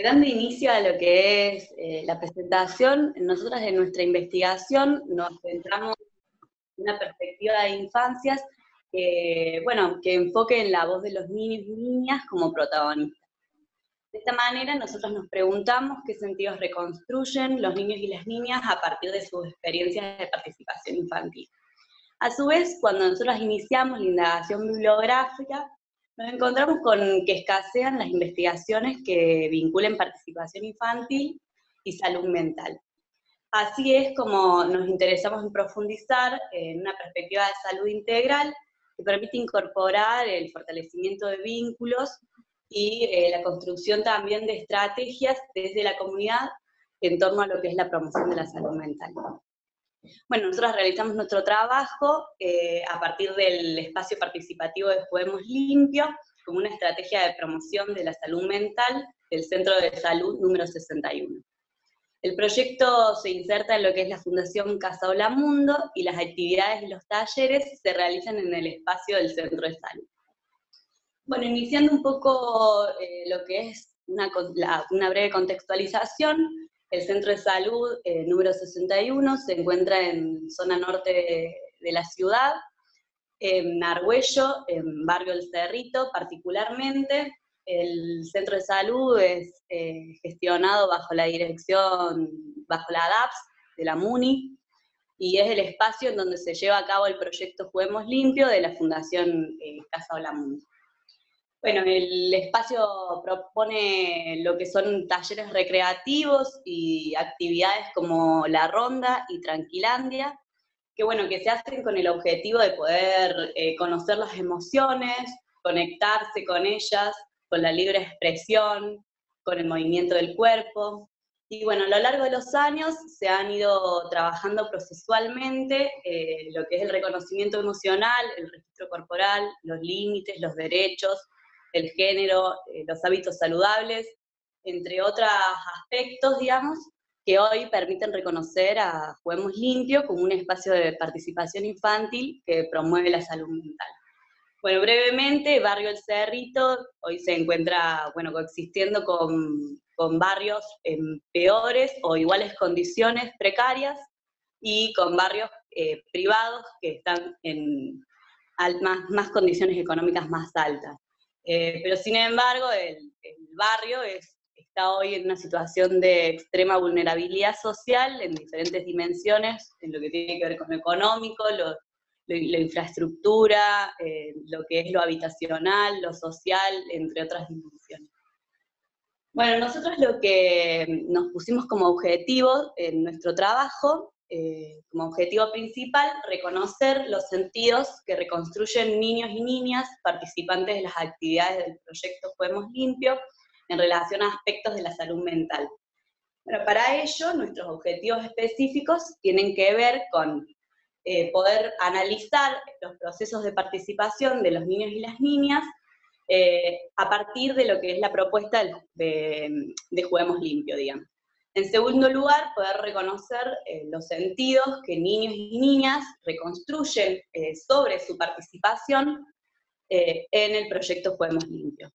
dando inicio a lo que es la presentación, nosotras en nuestra investigación nos centramos en una perspectiva de infancias que enfoque en la voz de los niños y niñas como protagonistas. De esta manera, nosotros nos preguntamos qué sentidos reconstruyen los niños y las niñas a partir de sus experiencias de participación infantil. A su vez, cuando nosotros iniciamos la indagación bibliográfica, nos encontramos con que escasean las investigaciones que vinculen participación infantil y salud mental. Así es como nos interesamos en profundizar en una perspectiva de salud integral que permite incorporar el fortalecimiento de vínculos y la construcción también de estrategias desde la comunidad en torno a lo que es la promoción de la salud mental. Bueno, nosotros realizamos nuestro trabajo a partir del espacio participativo de Juguemos Limpio, como una estrategia de promoción de la salud mental del Centro de Salud número 61. El proyecto se inserta en lo que es la Fundación Casa Hola Mundo y las actividades y los talleres se realizan en el espacio del Centro de Salud. Bueno, iniciando un poco lo que es una breve contextualización, el Centro de Salud número 61 se encuentra en zona norte de la ciudad, en Argüello, en Barrio El Cerrito particularmente. El Centro de Salud es gestionado bajo la DAPS de la MUNI, y es el espacio en donde se lleva a cabo el proyecto Juguemos Limpio de la Fundación Casa Hola Mundo. Bueno, el espacio propone lo que son talleres recreativos y actividades como la ronda y Tranquilandia, que se hacen con el objetivo de poder conocer las emociones, conectarse con ellas, con la libre expresión, con el movimiento del cuerpo. Y bueno, a lo largo de los años se han ido trabajando procesualmente lo que es el reconocimiento emocional, el registro corporal, los límites, los derechos, el género, los hábitos saludables, entre otros aspectos, digamos, que hoy permiten reconocer a Juguemos Limpio como un espacio de participación infantil que promueve la salud mental. Bueno, brevemente, Barrio El Cerrito hoy se encuentra, coexistiendo con barrios en peores o iguales condiciones precarias y con barrios privados que están en más condiciones económicas más altas. Pero sin embargo, el barrio está hoy en una situación de extrema vulnerabilidad social en diferentes dimensiones, en lo que tiene que ver con lo económico, la infraestructura, lo que es lo habitacional, lo social, entre otras dimensiones. Bueno, nosotros lo que nos pusimos como objetivo en nuestro trabajo, como objetivo principal, reconocer los sentidos que reconstruyen niños y niñas participantes de las actividades del proyecto Juguemos Limpio en relación a aspectos de la salud mental. Bueno, para ello, nuestros objetivos específicos tienen que ver con poder analizar los procesos de participación de los niños y las niñas a partir de lo que es la propuesta de Juguemos Limpio, digamos. En segundo lugar, poder reconocer los sentidos que niños y niñas reconstruyen sobre su participación en el proyecto Juguemos Limpio.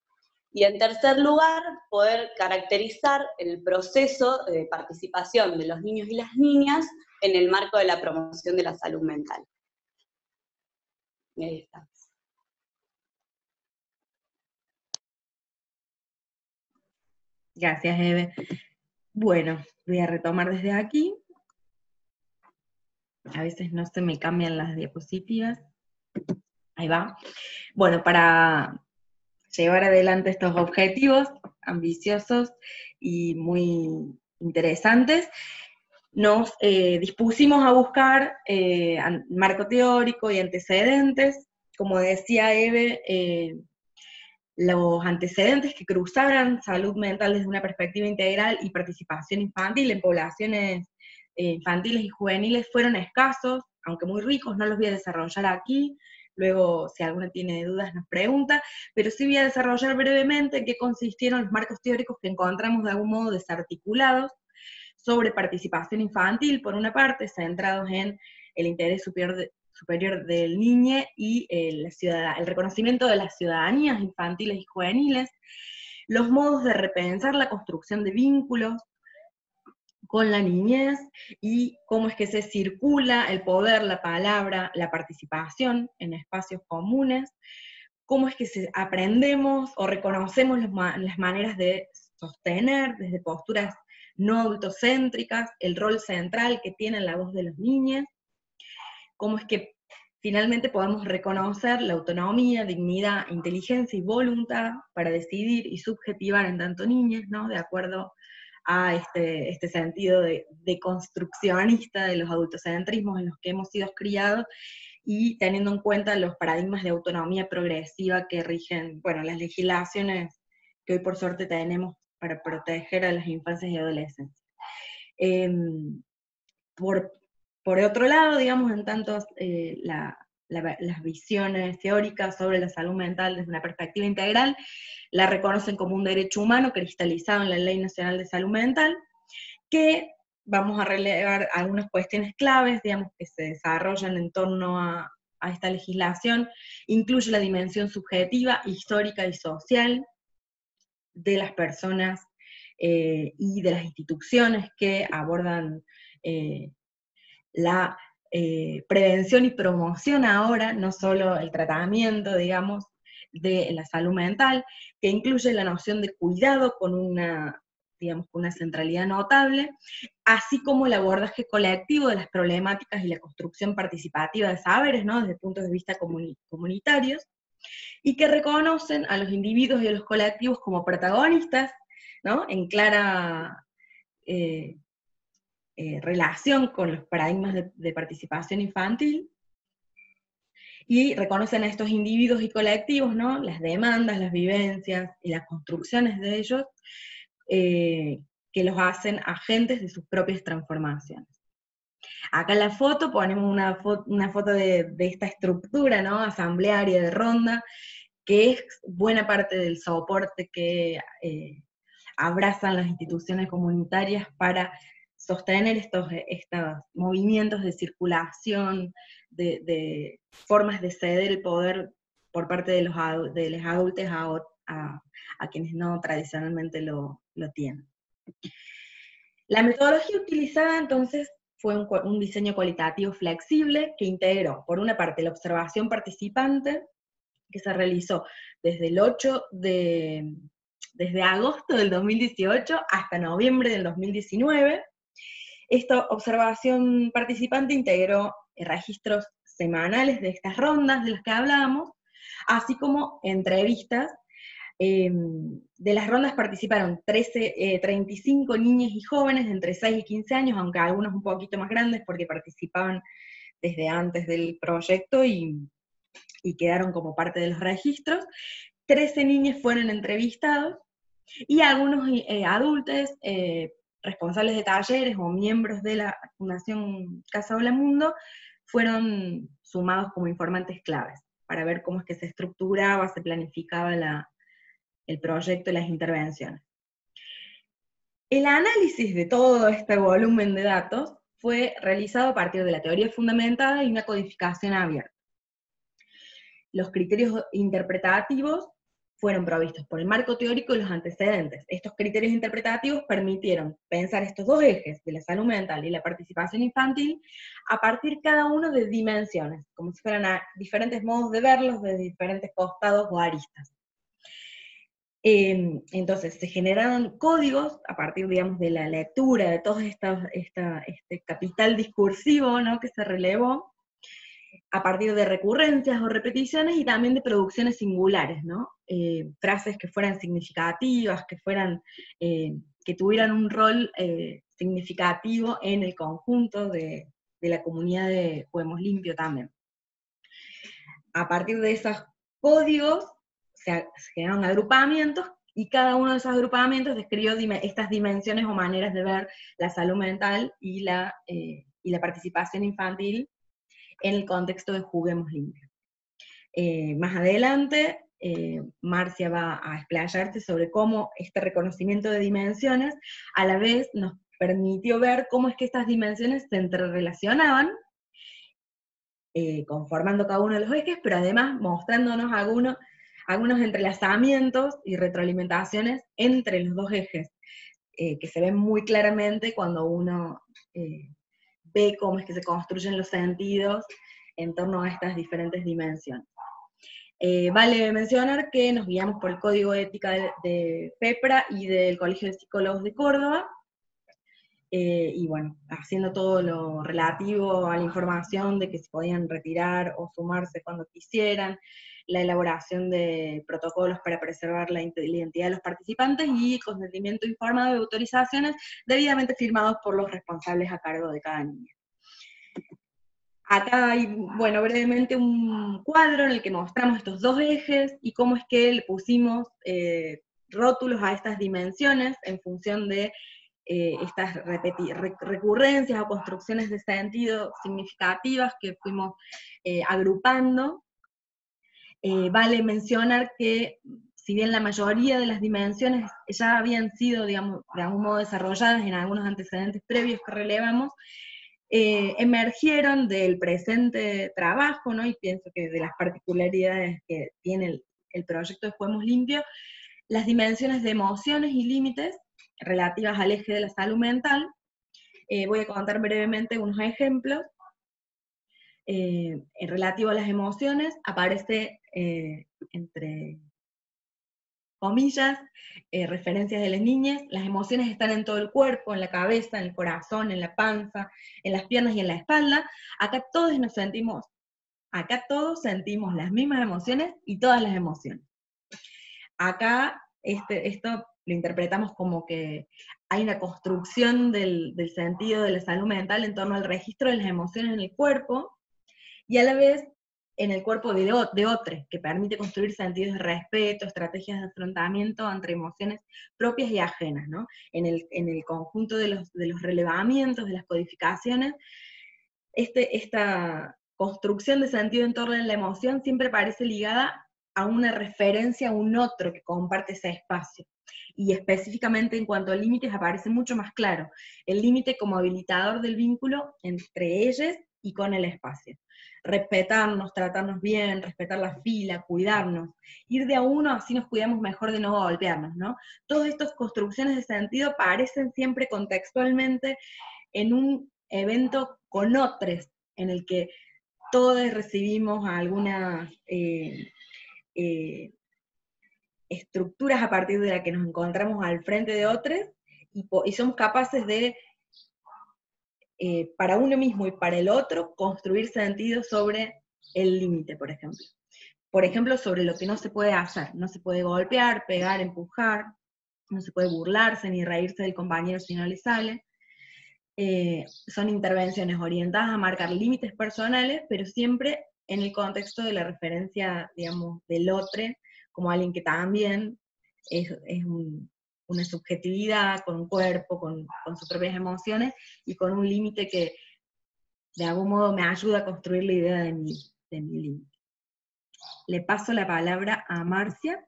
Y en tercer lugar, poder caracterizar el proceso de participación de los niños y las niñas en el marco de la promoción de la salud mental. Y ahí está. Gracias, Eve. Bueno, voy a retomar desde aquí. A veces no se me cambian las diapositivas. Ahí va. Bueno, para llevar adelante estos objetivos ambiciosos y muy interesantes, nos dispusimos a buscar marco teórico y antecedentes. Como decía Eve, los antecedentes que cruzaran salud mental desde una perspectiva integral y participación infantil en poblaciones infantiles y juveniles fueron escasos, aunque muy ricos. No los voy a desarrollar aquí. Luego, si alguno tiene dudas, nos pregunta, pero sí voy a desarrollar brevemente en qué consistieron los marcos teóricos que encontramos de algún modo desarticulados sobre participación infantil, por una parte, centrados en el interés superior del niño y el reconocimiento de las ciudadanías infantiles y juveniles, los modos de repensar la construcción de vínculos con la niñez y cómo es que se circula el poder, la palabra, la participación en espacios comunes, cómo es que aprendemos o reconocemos las maneras de sostener desde posturas no adultocéntricas el rol central que tiene la voz de los niños, cómo es que finalmente podemos reconocer la autonomía, dignidad, inteligencia y voluntad para decidir y subjetivar en tanto niñas, ¿no? De acuerdo a este sentido de construccionista de los adultocentrismos en los que hemos sido criados, y teniendo en cuenta los paradigmas de autonomía progresiva que rigen, bueno, las legislaciones que hoy por suerte tenemos para proteger a las infancias y adolescentes. Por otro lado, digamos, en tanto las visiones teóricas sobre la salud mental desde una perspectiva integral la reconocen como un derecho humano cristalizado en la Ley Nacional de Salud Mental, que vamos a relevar algunas cuestiones claves, digamos, que se desarrollan en torno a esta legislación. Incluye la dimensión subjetiva, histórica y social de las personas y de las instituciones que abordan la prevención y promoción ahora, no solo el tratamiento, digamos, de la salud mental, que incluye la noción de cuidado con una, digamos, con una centralidad notable, así como el abordaje colectivo de las problemáticas y la construcción participativa de saberes, ¿no? Desde puntos de vista comunitarios, y que reconocen a los individuos y a los colectivos como protagonistas, ¿no? En clara relación con los paradigmas de participación infantil, y reconocen a estos individuos y colectivos, ¿no? Las demandas, las vivencias y las construcciones de ellos, que los hacen agentes de sus propias transformaciones. Acá en la foto ponemos una foto de esta estructura, ¿no? Asamblearia de Ronda, que es buena parte del soporte que abrazan las instituciones comunitarias para sostener estos movimientos de circulación, de formas de ceder el poder por parte de los adultos a quienes no tradicionalmente lo tienen. La metodología utilizada entonces fue un diseño cualitativo flexible que integró, por una parte, la observación participante, que se realizó desde desde agosto del 2018 hasta noviembre del 2019. Esta observación participante integró registros semanales de estas rondas de las que hablábamos, así como entrevistas. De las rondas participaron 35 niñas y jóvenes de entre 6 y 15 años, aunque algunos un poquito más grandes porque participaban desde antes del proyecto y quedaron como parte de los registros. 13 niños fueron entrevistados, y algunos adultos responsables de talleres o miembros de la Fundación Casa Hola Mundo fueron sumados como informantes claves, para ver cómo es que se estructuraba, se planificaba el proyecto y las intervenciones. El análisis de todo este volumen de datos fue realizado a partir de la teoría fundamentada y una codificación abierta. Los criterios interpretativos fueron provistos por el marco teórico y los antecedentes. Estos criterios interpretativos permitieron pensar estos dos ejes de la salud mental y la participación infantil a partir cada uno de dimensiones, como si fueran diferentes modos de verlos de diferentes costados o aristas. Entonces se generaron códigos a partir, digamos, de la lectura de todo este capital discursivo, ¿no?, que se relevó, a partir de recurrencias o repeticiones y también de producciones singulares, ¿no? Frases que fueran significativas, que tuvieran un rol significativo en el conjunto de la comunidad de Juguemos Limpio también. A partir de esos códigos se generaron agrupamientos, y cada uno de esos agrupamientos describió estas dimensiones o maneras de ver la salud mental y la participación infantil en el contexto de Juguemos Limpio. Más adelante, Marcia va a explayarse sobre cómo este reconocimiento de dimensiones a la vez nos permitió ver cómo es que estas dimensiones se entrerelacionaban, conformando cada uno de los ejes, pero además mostrándonos algunos entrelazamientos y retroalimentaciones entre los dos ejes, que se ven muy claramente cuando uno ve cómo es que se construyen los sentidos en torno a estas diferentes dimensiones. Vale mencionar que nos guiamos por el Código de Ética de FEPRA y del Colegio de Psicólogos de Córdoba, y bueno, haciendo todo lo relativo a la información de que se podían retirar o sumarse cuando quisieran, la elaboración de protocolos para preservar la identidad de los participantes y consentimiento informado de autorizaciones debidamente firmados por los responsables a cargo de cada niña. Acá hay, bueno, brevemente un cuadro en el que mostramos estos dos ejes y cómo es que le pusimos rótulos a estas dimensiones en función de estas recurrencias o construcciones de sentido significativas que fuimos agrupando. Vale mencionar que, si bien la mayoría de las dimensiones ya habían sido, digamos, de algún modo desarrolladas en algunos antecedentes previos que relevamos, emergieron del presente trabajo, ¿no? Y pienso que de las particularidades que tiene el proyecto de Juguemos Limpio, las dimensiones de emociones y límites relativas al eje de la salud mental. Voy a contar brevemente unos ejemplos. Relativo a las emociones, aparece entre comillas, referencias de las niñas, las emociones están en todo el cuerpo, en la cabeza, en el corazón, en la panza, en las piernas y en la espalda. Acá todos sentimos las mismas emociones y todas las emociones. Acá esto lo interpretamos como que hay una construcción del sentido de la salud mental en torno al registro de las emociones en el cuerpo, y a la vez en el cuerpo de otro, que permite construir sentidos de respeto, estrategias de afrontamiento entre emociones propias y ajenas, ¿no? En el conjunto de los relevamientos, de las codificaciones, esta construcción de sentido en torno a la emoción siempre parece ligada a una referencia a un otro que comparte ese espacio. Y específicamente en cuanto a límites aparece mucho más claro, el límite como habilitador del vínculo entre ellos y con el espacio. Respetarnos, tratarnos bien, respetar la fila, cuidarnos, ir de a uno así nos cuidamos mejor de no golpearnos, ¿no? Todas estas construcciones de sentido aparecen siempre contextualmente en un evento con otros, en el que todos recibimos algunas estructuras a partir de las que nos encontramos al frente de otros, y somos capaces de, para uno mismo y para el otro, construir sentido sobre el límite, por ejemplo. Por ejemplo, sobre lo que no se puede hacer. No se puede golpear, pegar, empujar, no se puede burlarse ni reírse del compañero si no le sale. Son intervenciones orientadas a marcar límites personales, pero siempre en el contexto de la referencia, digamos, del otro, como alguien que también es una subjetividad, con un cuerpo, con sus propias emociones, y con un límite que de algún modo me ayuda a construir la idea de mi límite. Le paso la palabra a Marcia,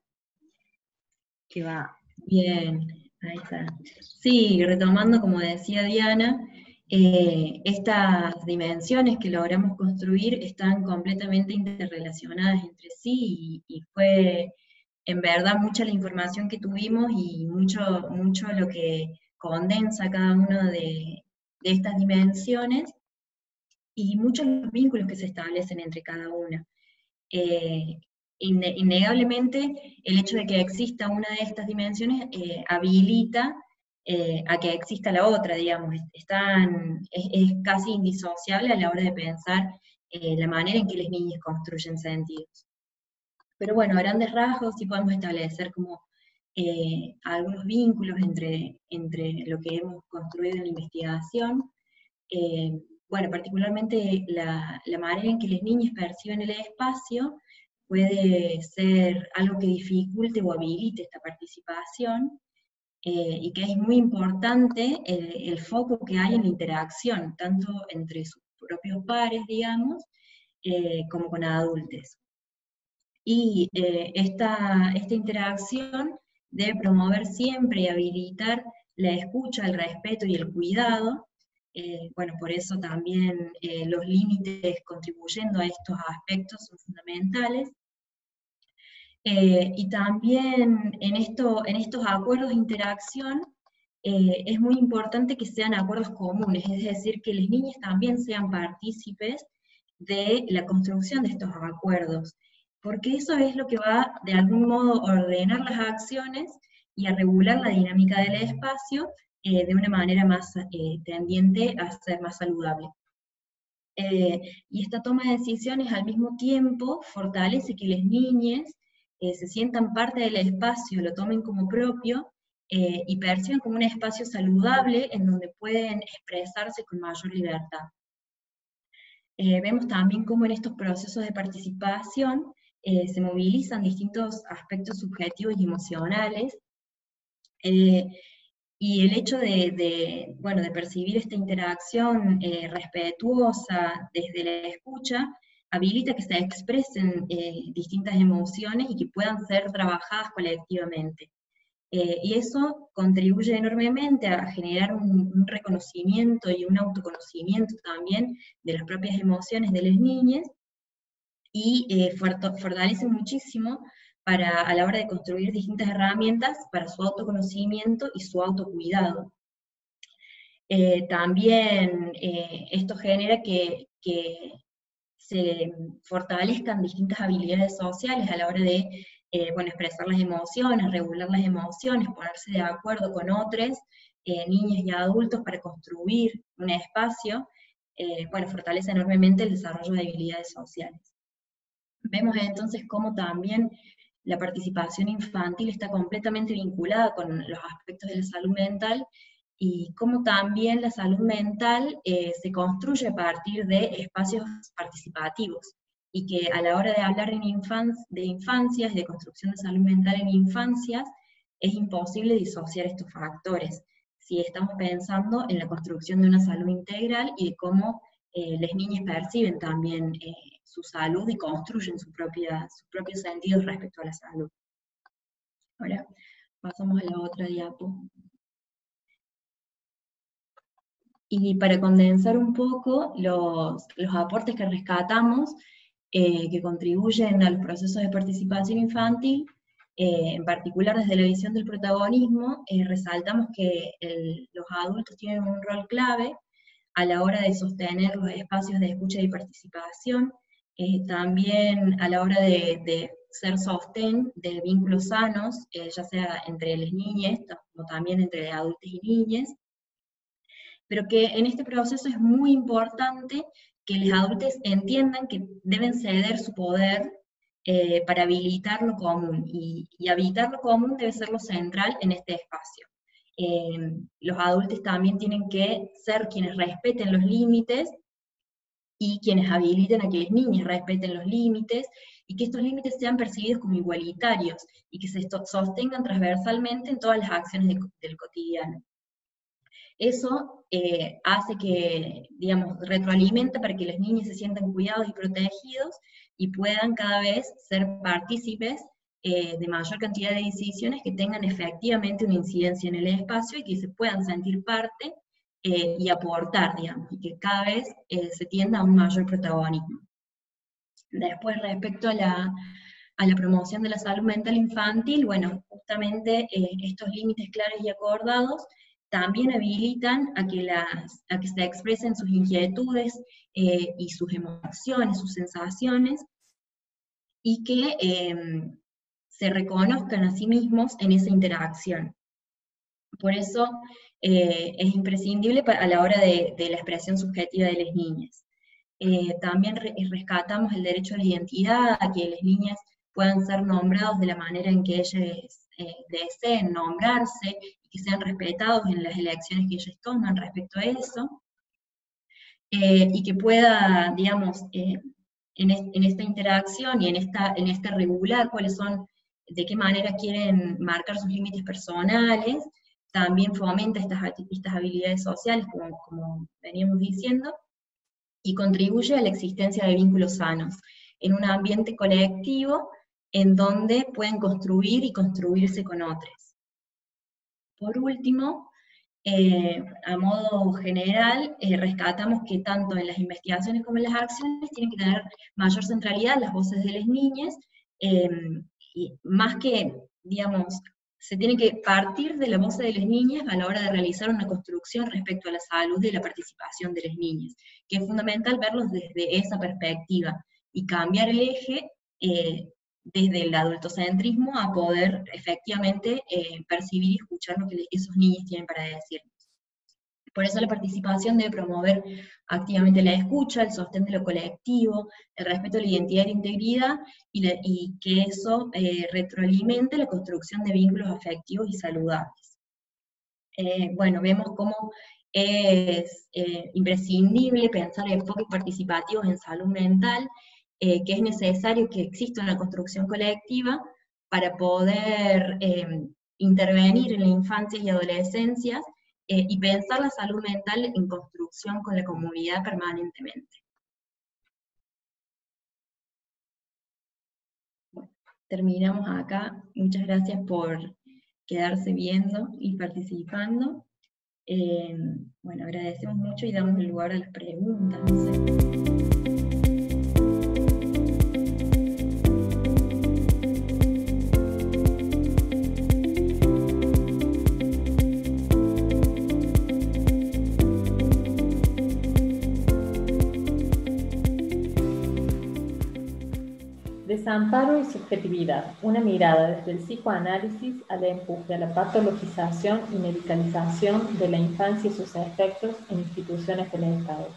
que va. Bien, ahí está. Sí, retomando, como decía Diana, estas dimensiones que logramos construir están completamente interrelacionadas entre sí, y fue en verdad mucha la información que tuvimos y mucho lo que condensa cada una de estas dimensiones, y muchos los vínculos que se establecen entre cada una. Innegablemente, el hecho de que exista una de estas dimensiones habilita a que exista la otra, digamos. Es casi indisociable a la hora de pensar la manera en que las niñas construyen sentidos. Pero bueno, a grandes rasgos sí podemos establecer como algunos vínculos entre lo que hemos construido en la investigación. Bueno, particularmente la manera en que las niñas perciben el espacio puede ser algo que dificulte o habilite esta participación, y que es muy importante el foco que hay en la interacción, tanto entre sus propios pares, digamos, como con adultos. Y esta interacción debe promover siempre y habilitar la escucha, el respeto y el cuidado. Bueno, por eso también los límites contribuyendo a estos aspectos son fundamentales. Y también en estos acuerdos de interacción es muy importante que sean acuerdos comunes, es decir, que las niñas también sean partícipes de la construcción de estos acuerdos, porque eso es lo que va de algún modo a ordenar las acciones y a regular la dinámica del espacio de una manera más tendiente a ser más saludable. Y esta toma de decisiones al mismo tiempo fortalece que las niñas se sientan parte del espacio, lo tomen como propio, y perciban como un espacio saludable en donde pueden expresarse con mayor libertad. Vemos también cómo en estos procesos de participación se movilizan distintos aspectos subjetivos y emocionales, y el hecho de percibir esta interacción respetuosa desde la escucha, habilita que se expresen distintas emociones y que puedan ser trabajadas colectivamente. Y eso contribuye enormemente a generar un reconocimiento y un autoconocimiento también de las propias emociones de las niñas, y fortalece muchísimo a la hora de construir distintas herramientas para su autoconocimiento y su autocuidado. También esto genera que se fortalezcan distintas habilidades sociales a la hora de expresar las emociones, regular las emociones, ponerse de acuerdo con otros, niños y adultos, para construir un espacio. Fortalece enormemente el desarrollo de habilidades sociales. Vemos entonces cómo también la participación infantil está completamente vinculada con los aspectos de la salud mental, y cómo también la salud mental se construye a partir de espacios participativos, y que a la hora de hablar de infancias, de construcción de salud mental en infancias, es imposible disociar estos factores, si estamos pensando en la construcción de una salud integral y de cómo las niñas perciben también su salud y construyen sus propios sentidos respecto a la salud. Ahora pasamos a la otra diapo. Y para condensar un poco los aportes que rescatamos, que contribuyen a los procesos de participación infantil, en particular desde la visión del protagonismo, resaltamos que los adultos tienen un rol clave a la hora de sostener los espacios de escucha y participación, también a la hora de ser sostén de vínculos sanos, ya sea entre las niñas, como también entre adultos y niñas, pero que en este proceso es muy importante que los adultos entiendan que deben ceder su poder para habilitar lo común, y habilitar lo común debe ser lo central en este espacio. Los adultos también tienen que ser quienes respeten los límites, y quienes habiliten a que las niñas respeten los límites, y que estos límites sean percibidos como igualitarios, y que se sostengan transversalmente en todas las acciones del cotidiano. Eso hace que, retroalimenta para que los niños se sientan cuidados y protegidos, y puedan cada vez ser partícipes de mayor cantidad de decisiones que tengan efectivamente una incidencia en el espacio, y que se puedan sentir parte y aportar, y que cada vez se tienda a un mayor protagonismo. Después, respecto a la promoción de la salud mental infantil, justamente estos límites claros y acordados también habilitan a que se expresen sus inquietudes y sus emociones, sus sensaciones, y que se reconozcan a sí mismos en esa interacción. Por eso es imprescindible a la hora de la expresión subjetiva de las niñas. También rescatamos el derecho a la identidad, a que las niñas puedan ser nombrados de la manera en que ellas deseen nombrarse, y que sean respetados en las elecciones que ellas toman respecto a eso, y que pueda, en esta interacción y en esta regular de qué manera quieren marcar sus límites personales. También fomenta estas habilidades sociales, como veníamos diciendo, y contribuye a la existencia de vínculos sanos, en un ambiente colectivo en donde pueden construir y construirse con otros. Por último, a modo general, rescatamos que tanto en las investigaciones como en las acciones tienen que tener mayor centralidad las voces de las niñas, y más que, digamos, se tiene que partir de la voz de las niñas a la hora de realizar una construcción respecto a la salud y la participación de las niñas, que es fundamental verlos desde esa perspectiva, y cambiar el eje desde el adultocentrismo a poder efectivamente percibir y escuchar lo que esos niños tienen para decirnos. Por eso la participación debe promover activamente la escucha, el sostén de lo colectivo, el respeto a la identidad y la integridad, y que eso retroalimente la construcción de vínculos afectivos y saludables. Bueno, vemos cómo es imprescindible pensar enfoques participativos en salud mental, que es necesario que exista una construcción colectiva para poder intervenir en la infancia y adolescencia, y pensar la salud mental en construcción con la comunidad permanentemente. Bueno, terminamos acá. Muchas gracias por quedarse viendo y participando. Bueno, agradecemos mucho y damos el lugar a las preguntas. No sé. Desamparo y subjetividad, una mirada desde el psicoanálisis al empuje a la patologización y medicalización de la infancia y sus efectos en instituciones del Estado.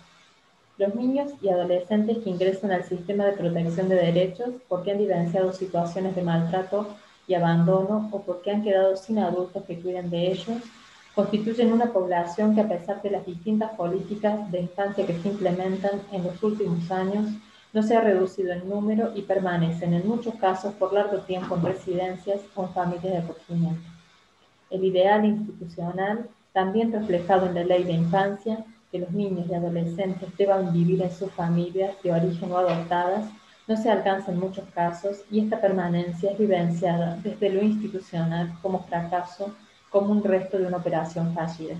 Los niños y adolescentes que ingresan al sistema de protección de derechos porque han vivenciado situaciones de maltrato y abandono o porque han quedado sin adultos que cuiden de ellos, constituyen una población que, a pesar de las distintas políticas de infancia que se implementan en los últimos años, no se ha reducido en número y permanecen en muchos casos por largo tiempo en residencias o en familias de acogimiento. El ideal institucional, también reflejado en la Ley de Infancia, que los niños y adolescentes deban vivir en sus familias de origen o adoptadas, no se alcanza en muchos casos, y esta permanencia es vivenciada desde lo institucional como fracaso, como un resto de una operación fallida.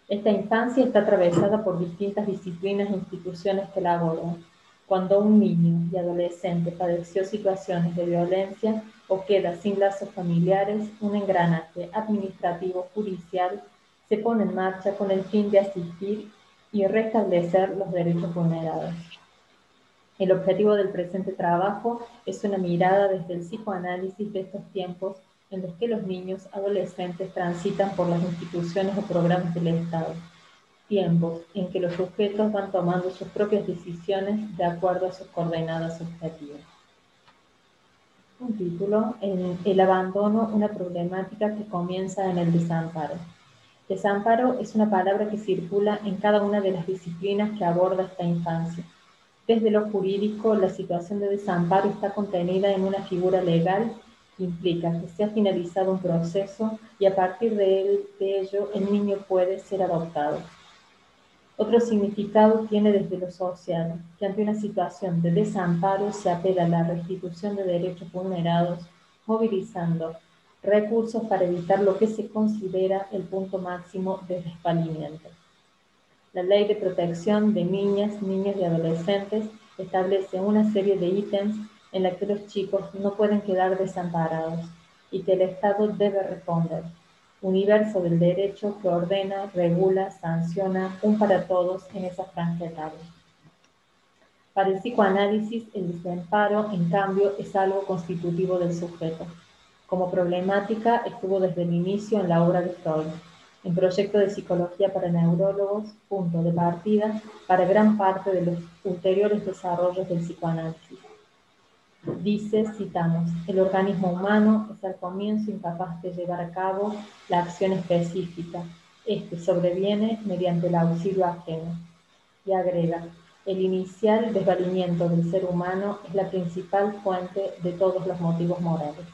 Esta infancia está atravesada por distintas disciplinas e instituciones que la abordan. Cuando un niño y adolescente padeció situaciones de violencia o queda sin lazos familiares, un engranaje administrativo judicial se pone en marcha con el fin de asistir y restablecer los derechos vulnerados. El objetivo del presente trabajo es una mirada desde el psicoanálisis de estos tiempos en los que los niños adolescentes transitan por las instituciones o programas del Estado. Tiempos en que los sujetos van tomando sus propias decisiones de acuerdo a sus coordenadas objetivas. Un título: El abandono, una problemática que comienza en el desamparo. Desamparo es una palabra que circula en cada una de las disciplinas que aborda esta infancia. Desde lo jurídico, la situación de desamparo está contenida en una figura legal que implica que se ha finalizado un proceso y a partir de ello el niño puede ser adoptado. Otro significado tiene desde lo social, que ante una situación de desamparo se apela a la restitución de derechos vulnerados, movilizando recursos para evitar lo que se considera el punto máximo de desvalimiento. La Ley de Protección de Niñas, Niños y Adolescentes establece una serie de ítems en la que los chicos no pueden quedar desamparados y que el Estado debe responder. Universo del derecho que ordena, regula, sanciona, un para todos en esa franja etaria. Para el psicoanálisis, el desamparo, en cambio, es algo constitutivo del sujeto. Como problemática, estuvo desde el inicio en la obra de Freud, en Proyecto de Psicología para Neurólogos, punto de partida para gran parte de los ulteriores desarrollos del psicoanálisis. Dice, citamos, el organismo humano es al comienzo incapaz de llevar a cabo la acción específica. Este sobreviene mediante el auxilio ajeno. Y agrega, el inicial desvalimiento del ser humano es la principal fuente de todos los motivos morales.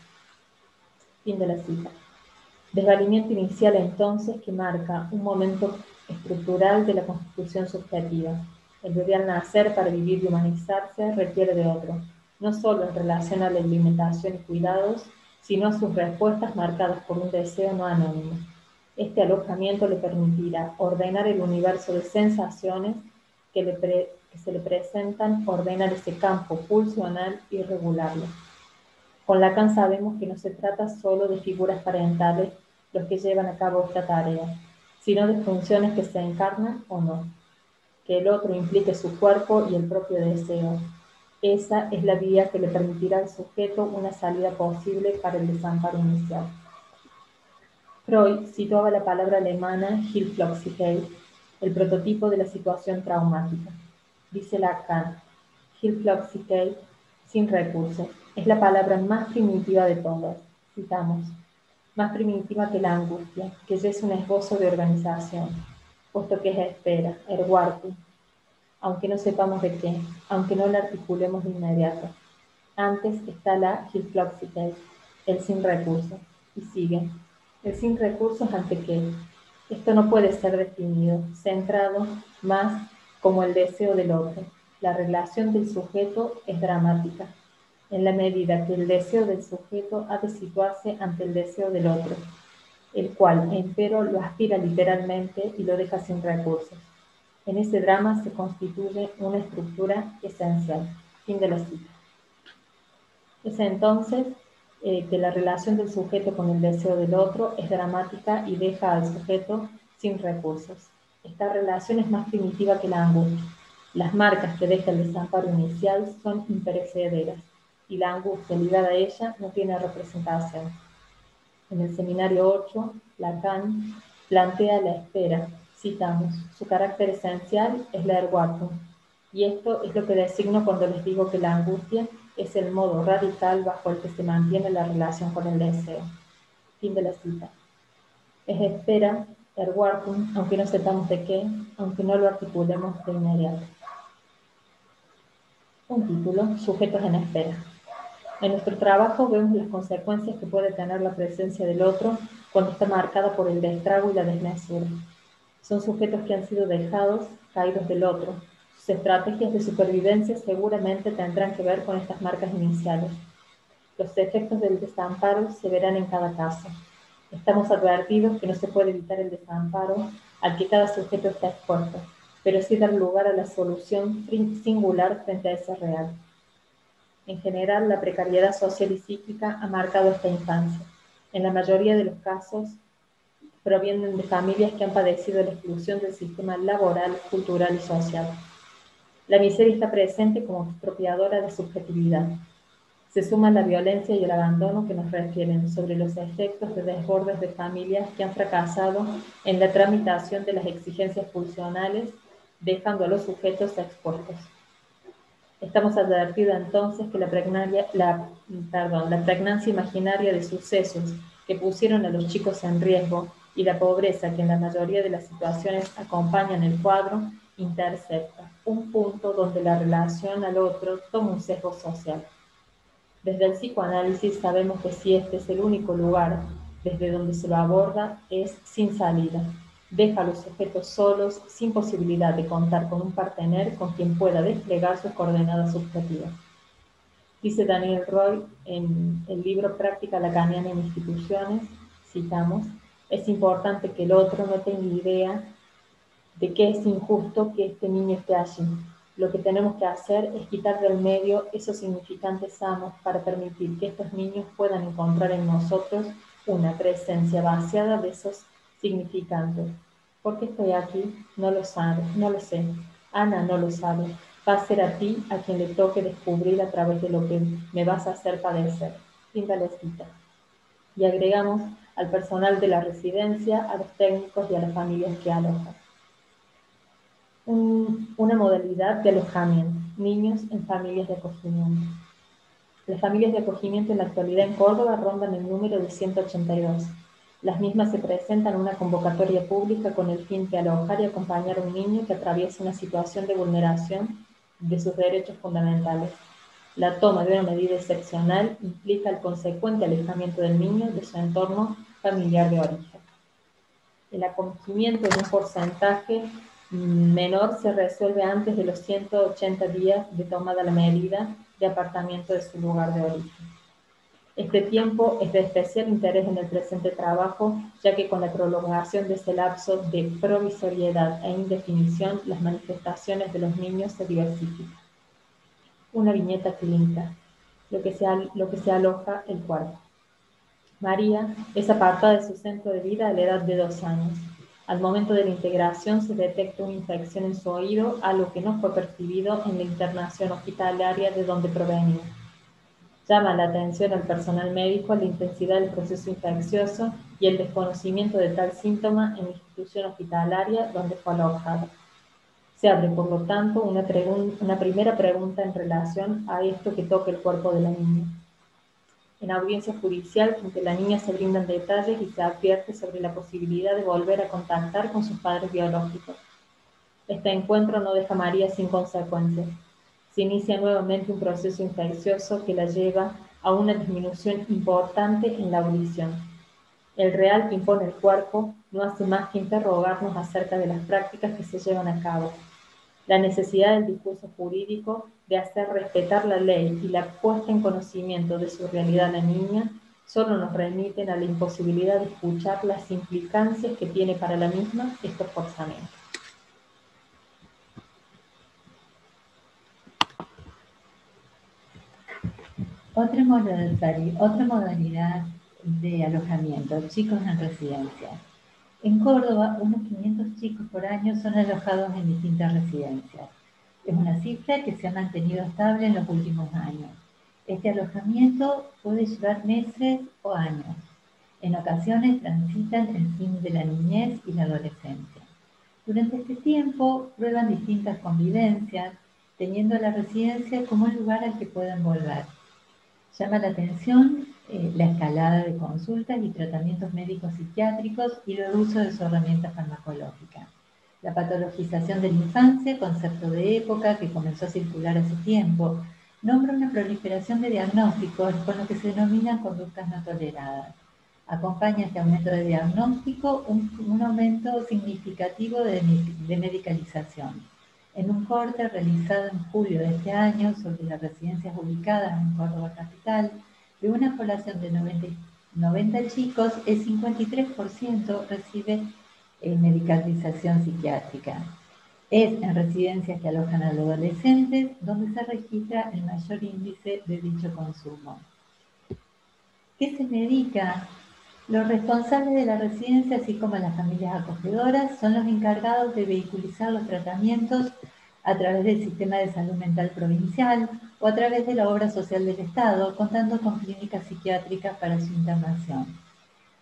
Fin de la cita. Desvalimiento inicial entonces que marca un momento estructural de la constitución subjetiva. El bebé al nacer para vivir y humanizarse requiere de otro, no solo en relación a la alimentación y cuidados, sino a sus respuestas marcadas por un deseo no anónimo. Este alojamiento le permitirá ordenar el universo de sensaciones que se le presentan, ordenar ese campo pulsional y regularlo. Con Lacan sabemos que no se trata solo de figuras parentales los que llevan a cabo esta tarea, sino de funciones que se encarnan o no, que el otro implique su cuerpo y el propio deseo. Esa es la vía que le permitirá al sujeto una salida posible para el desamparo inicial. Freud situaba la palabra alemana Hilflosigkeit, el prototipo de la situación traumática. Dice Lacan, Hilflosigkeit, sin recursos, es la palabra más primitiva de todas. Citamos, más primitiva que la angustia, que ya es un esbozo de organización, puesto que es espera, erwartung, aunque no sepamos de qué, aunque no la articulemos de inmediato. Antes está la Hilflosigkeit, el sin recursos, y sigue. El sin recursos ante qué. Esto no puede ser definido, centrado más como el deseo del otro. La relación del sujeto es dramática, en la medida que el deseo del sujeto ha de situarse ante el deseo del otro, el cual, empero, lo aspira literalmente y lo deja sin recursos. En ese drama se constituye una estructura esencial. Fin de la cita. Es entonces que la relación del sujeto con el deseo del otro es dramática y deja al sujeto sin recursos. Esta relación es más primitiva que la angustia. Las marcas que deja el desamparo inicial son imperecederas y la angustia ligada a ella no tiene representación. En el seminario 8, Lacan plantea la espera, citamos, su carácter esencial es la erwartung, y esto es lo que designo cuando les digo que la angustia es el modo radical bajo el que se mantiene la relación con el deseo. Fin de la cita. Es espera, erwartung, aunque no sepamos de qué, aunque no lo articulemos de inmediato. Un título, Sujetos en espera. En nuestro trabajo vemos las consecuencias que puede tener la presencia del otro cuando está marcada por el destrago y la desmesura. Son sujetos que han sido dejados, caídos del otro. Sus estrategias de supervivencia seguramente tendrán que ver con estas marcas iniciales. Los efectos del desamparo se verán en cada caso. Estamos advertidos que no se puede evitar el desamparo al que cada sujeto está expuesto, pero sí dar lugar a la solución singular frente a ese real. En general, la precariedad social y psíquica ha marcado esta infancia. En la mayoría de los casos, provienen de familias que han padecido la exclusión del sistema laboral, cultural y social. La miseria está presente como expropiadora de subjetividad. Se suma la violencia y el abandono que nos refieren sobre los efectos de desbordes de familias que han fracasado en la tramitación de las exigencias pulsionales, dejando a los sujetos expuestos. Estamos advertidos entonces que la pregnancia imaginaria de sucesos que pusieron a los chicos en riesgo y la pobreza que en la mayoría de las situaciones acompañan el cuadro intercepta un punto donde la relación al otro toma un sesgo social. Desde el psicoanálisis sabemos que si este es el único lugar desde donde se lo aborda, es sin salida. Deja a los sujetos solos, sin posibilidad de contar con un partener con quien pueda desplegar sus coordenadas subjetivas. Dice Daniel Roy en el libro Práctica Lacaniana en Instituciones, citamos, es importante que el otro no tenga idea de que es injusto que este niño esté allí. Lo que tenemos que hacer es quitar del medio esos significantes sanos para permitir que estos niños puedan encontrar en nosotros una presencia vaciada de esos significantes. ¿Por qué estoy aquí? No lo sabe, no lo sé. Ana no lo sabe. Va a ser a ti a quien le toque descubrir a través de lo que me vas a hacer padecer. Fin de la cita. Y agregamos al personal de la residencia, a los técnicos y a las familias que alojan. Una modalidad de alojamiento, niños en familias de acogimiento. Las familias de acogimiento en la actualidad en Córdoba rondan el número de 182. Las mismas se presentan en una convocatoria pública con el fin de alojar y acompañar a un niño que atraviesa una situación de vulneración de sus derechos fundamentales. La toma de una medida excepcional implica el consecuente alejamiento del niño de su entorno familiar de origen. El acogimiento en un porcentaje menor se resuelve antes de los 180 días de tomada la medida de apartamiento de su lugar de origen. Este tiempo es de especial interés en el presente trabajo, ya que con la prolongación de ese lapso de provisoriedad e indefinición, las manifestaciones de los niños se diversifican. Una viñeta clínica. lo que se aloja el cuerpo. María es apartada de su centro de vida a la edad de 2 años. Al momento de la integración se detecta una infección en su oído, algo que no fue percibido en la internación hospitalaria de donde provenía. Llama la atención al personal médico la intensidad del proceso infeccioso y el desconocimiento de tal síntoma en la institución hospitalaria donde fue alojada. Se abre, por lo tanto, una primera pregunta en relación a esto que toca el cuerpo de la niña. En audiencia judicial, frente a la niña se brindan detalles y se advierte sobre la posibilidad de volver a contactar con sus padres biológicos. Este encuentro no deja a María sin consecuencias. Se inicia nuevamente un proceso infeccioso que la lleva a una disminución importante en la audición. El real que impone el cuerpo no hace más que interrogarnos acerca de las prácticas que se llevan a cabo. La necesidad del discurso jurídico de hacer respetar la ley y la puesta en conocimiento de su realidad a la niña solo nos remiten a la imposibilidad de escuchar las implicancias que tiene para la misma estos forzamientos. Otra modalidad de alojamiento, chicos en residencia. En Córdoba, unos 500 chicos por año son alojados en distintas residencias. Es una cifra que se ha mantenido estable en los últimos años. Este alojamiento puede llevar meses o años. En ocasiones transitan el fin de la niñez y la adolescencia. Durante este tiempo prueban distintas convivencias, teniendo la residencia como un lugar al que pueden volver. Llama la atención la escalada de consultas y tratamientos médicos psiquiátricos y el uso de su herramienta farmacológica. La patologización de la infancia, concepto de época que comenzó a circular hace tiempo, nombra una proliferación de diagnósticos con lo que se denominan conductas no toleradas. Acompaña este aumento de diagnóstico un aumento significativo de medicalización. En un corte realizado en julio de este año sobre las residencias ubicadas en Córdoba capital, de una población de 90 chicos, el 53% recibe medicalización psiquiátrica. Es en residencias que alojan a los adolescentes donde se registra el mayor índice de dicho consumo. ¿Qué se medica? Los responsables de la residencia, así como las familias acogedoras, son los encargados de vehiculizar los tratamientos a través del Sistema de Salud Mental Provincial o a través de la obra social del Estado, contando con clínicas psiquiátricas para su internación.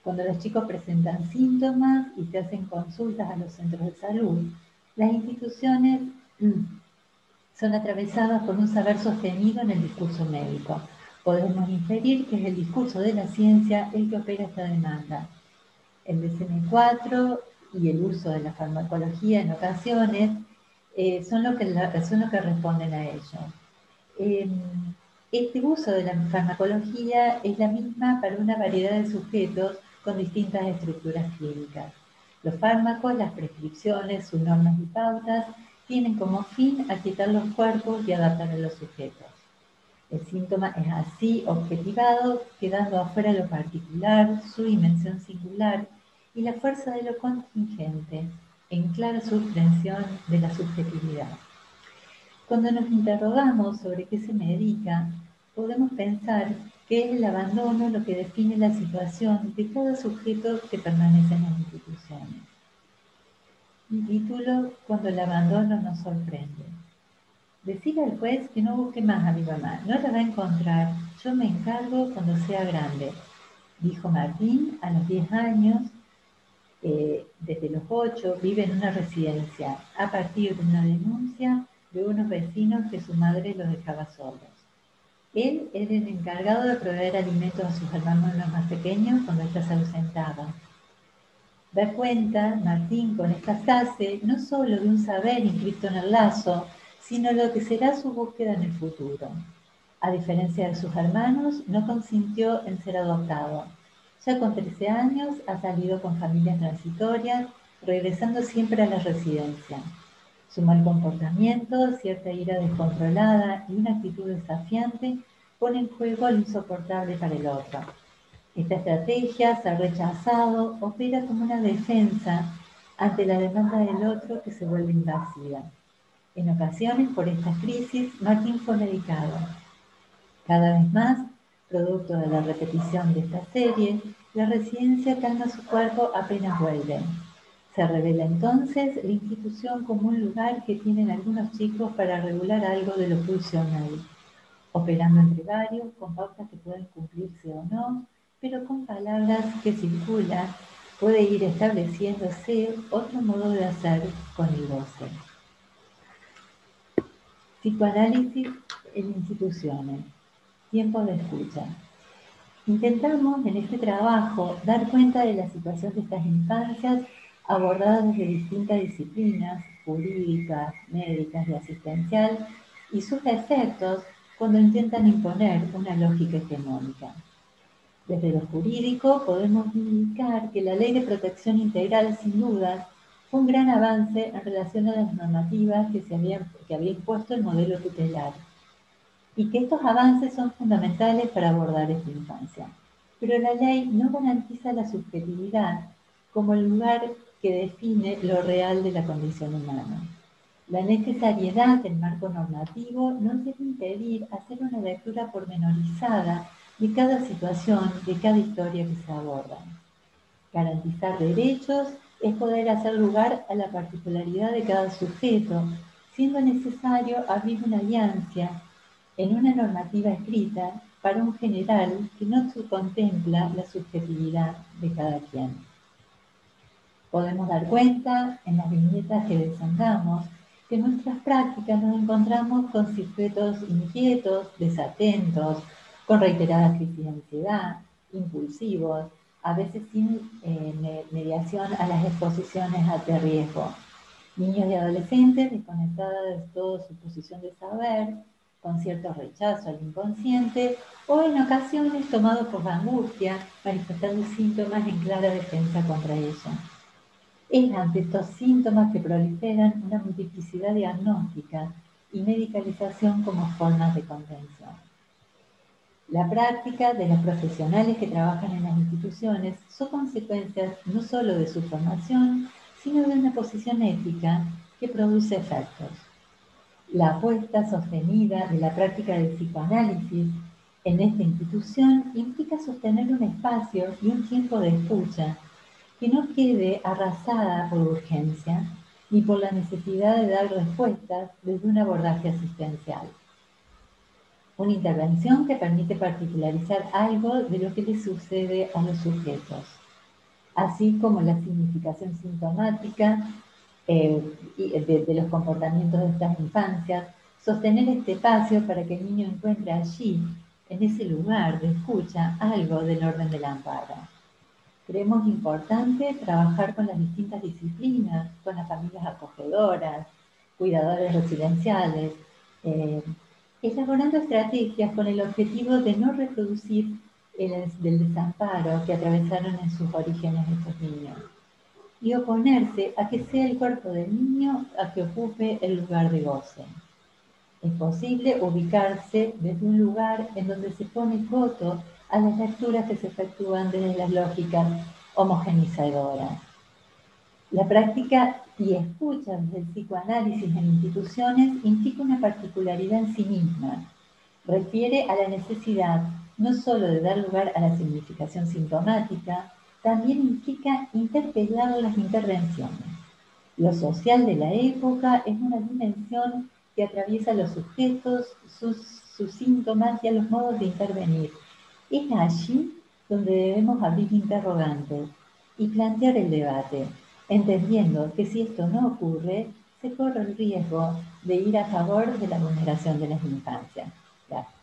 Cuando los chicos presentan síntomas y se hacen consultas a los centros de salud, las instituciones son atravesadas por un saber sostenido en el discurso médico. Podemos inferir que es el discurso de la ciencia el que opera esta demanda. El DSM-4 y el uso de la farmacología en ocasiones son lo que responden a ello. Este uso de la farmacología es la misma para una variedad de sujetos con distintas estructuras clínicas. Los fármacos, las prescripciones, sus normas y pautas tienen como fin aquietar los cuerpos y adaptar a los sujetos. El síntoma es así objetivado, quedando afuera lo particular, su dimensión singular y la fuerza de lo contingente, en clara suspensión de la subjetividad. Cuando nos interrogamos sobre qué se medica, podemos pensar que es el abandono lo que define la situación de cada sujeto que permanece en las instituciones. Mi título, Cuando el abandono nos sorprende. Decirle al juez que no busque más a mi mamá, no la va a encontrar, yo me encargo cuando sea grande, dijo Martín a los 10 años, desde los 8 vive en una residencia, a partir de una denuncia de unos vecinos que su madre los dejaba solos. Él era el encargado de proveer alimentos a sus hermanos más pequeños cuando ella se ausentaba. Da cuenta, Martín, con esta frase, no solo de un saber inscrito en el lazo, sino lo que será su búsqueda en el futuro. A diferencia de sus hermanos, no consintió en ser adoptado. Ya con 13 años ha salido con familias transitorias, regresando siempre a la residencia. Su mal comportamiento, cierta ira descontrolada y una actitud desafiante ponen en juego lo insoportable para el otro. Esta estrategia, ser rechazado, opera como una defensa ante la demanda del otro que se vuelve invasiva. En ocasiones, por estas crisis, Martín fue medicado. Cada vez más, producto de la repetición de esta serie, la residencia calma su cuerpo apenas vuelven. Se revela entonces la institución como un lugar que tienen algunos chicos para regular algo de lo funcional, operando entre varios, con pautas que pueden cumplirse o no, pero con palabras que circulan, puede ir estableciéndose otro modo de hacer con el goce. Psicoanálisis en instituciones. Tiempo de escucha. Intentamos en este trabajo dar cuenta de la situación de estas infancias abordadas desde distintas disciplinas, jurídicas, médicas y asistencial, y sus efectos cuando intentan imponer una lógica hegemónica. Desde lo jurídico podemos indicar que la Ley de Protección Integral, sin duda, fue un gran avance en relación a las normativas que había impuesto el modelo tutelar, y que estos avances son fundamentales para abordar esta infancia. Pero la ley no garantiza la subjetividad como el lugar que define lo real de la condición humana. La necesariedad del marco normativo no debe impedir hacer una lectura pormenorizada de cada situación, de cada historia que se aborda. Garantizar derechos es poder hacer lugar a la particularidad de cada sujeto, siendo necesario abrir una alianza en una normativa escrita para un general que no contempla la subjetividad de cada quien. Podemos dar cuenta en las viñetas que desandamos que en nuestras prácticas nos encontramos con sujetos inquietos, desatentos, con reiteradas crisis de ansiedad, impulsivos, a veces sin mediación a las exposiciones de riesgo. Niños y adolescentes desconectados de toda su posición de saber, con cierto rechazo al inconsciente, o en ocasiones tomados por la angustia, manifestando síntomas en clara defensa contra ella. Es ante estos síntomas que proliferan una multiplicidad diagnóstica y medicalización como formas de contención. La práctica de los profesionales que trabajan en las instituciones son consecuencias no solo de su formación, sino de una posición ética que produce efectos. La apuesta sostenida de la práctica del psicoanálisis en esta institución implica sostener un espacio y un tiempo de escucha que no quede arrasada por urgencia ni por la necesidad de dar respuestas desde un abordaje asistencial. Una intervención que permite particularizar algo de lo que le sucede a los sujetos, así como la significación sintomática de los comportamientos de estas infancias, sostener este espacio para que el niño encuentre allí, en ese lugar de escucha, algo del orden del amparo. Creemos importante trabajar con las distintas disciplinas, con las familias acogedoras, cuidadores residenciales, elaborando estrategias con el objetivo de no reproducir del desamparo que atravesaron en sus orígenes estos niños, y oponerse a que sea el cuerpo del niño a que ocupe el lugar de goce. Es posible ubicarse desde un lugar en donde se pone coto a las lecturas que se efectúan desde las lógicas homogenizadoras. La práctica y escucha del psicoanálisis en instituciones implica una particularidad en sí misma. Refiere a la necesidad no solo de dar lugar a la significación sintomática, también implica interpelar las intervenciones. Lo social de la época es una dimensión que atraviesa los sujetos, sus síntomas y a los modos de intervenir. Es allí donde debemos abrir interrogantes y plantear el debate, entendiendo que si esto no ocurre, se corre el riesgo de ir a favor de la vulneración de las infancias. Gracias.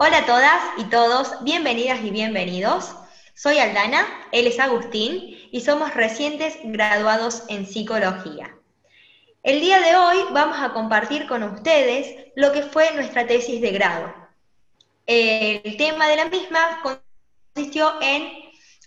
Hola a todas y todos, bienvenidas y bienvenidos. Soy Aldana, él es Agustín y somos recientes graduados en psicología. El día de hoy vamos a compartir con ustedes lo que fue nuestra tesis de grado. El tema de la misma consistió en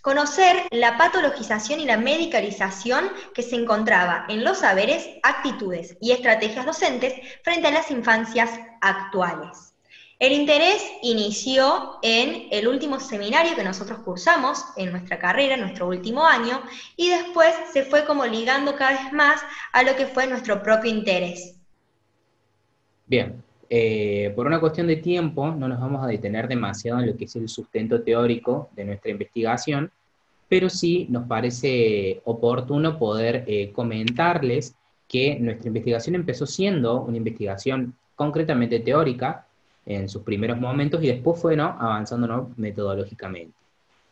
conocer la patologización y la medicalización que se encontraba en los saberes, actitudes y estrategias docentes frente a las infancias actuales. El interés inició en el último seminario que nosotros cursamos en nuestra carrera, en nuestro último año, y después se fue como ligando cada vez más a lo que fue nuestro propio interés. Bien, por una cuestión de tiempo no nos vamos a detener demasiado en lo que es el sustento teórico de nuestra investigación, pero sí nos parece oportuno poder comentarles que nuestra investigación empezó siendo una investigación concretamente teórica en sus primeros momentos y después fue avanzando metodológicamente.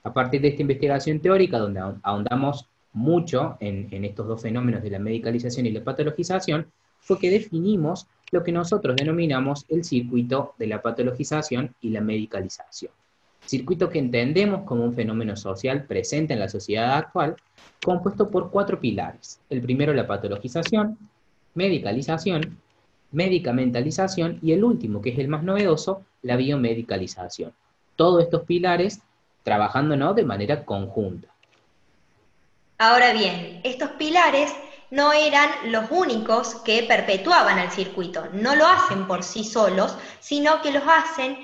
A partir de esta investigación teórica, donde ahondamos mucho en estos dos fenómenos de la medicalización y la patologización, fue que definimos lo que nosotros denominamos el circuito de la patologización y la medicalización. Circuito que entendemos como un fenómeno social presente en la sociedad actual, compuesto por 4 pilares. El primero, la patologización, medicalización, medicamentalización, y el último, que es el más novedoso, la biomedicalización. Todos estos pilares trabajando de manera conjunta. Ahora bien, estos pilares no eran los únicos que perpetuaban al circuito, no lo hacen por sí solos, sino que los hacen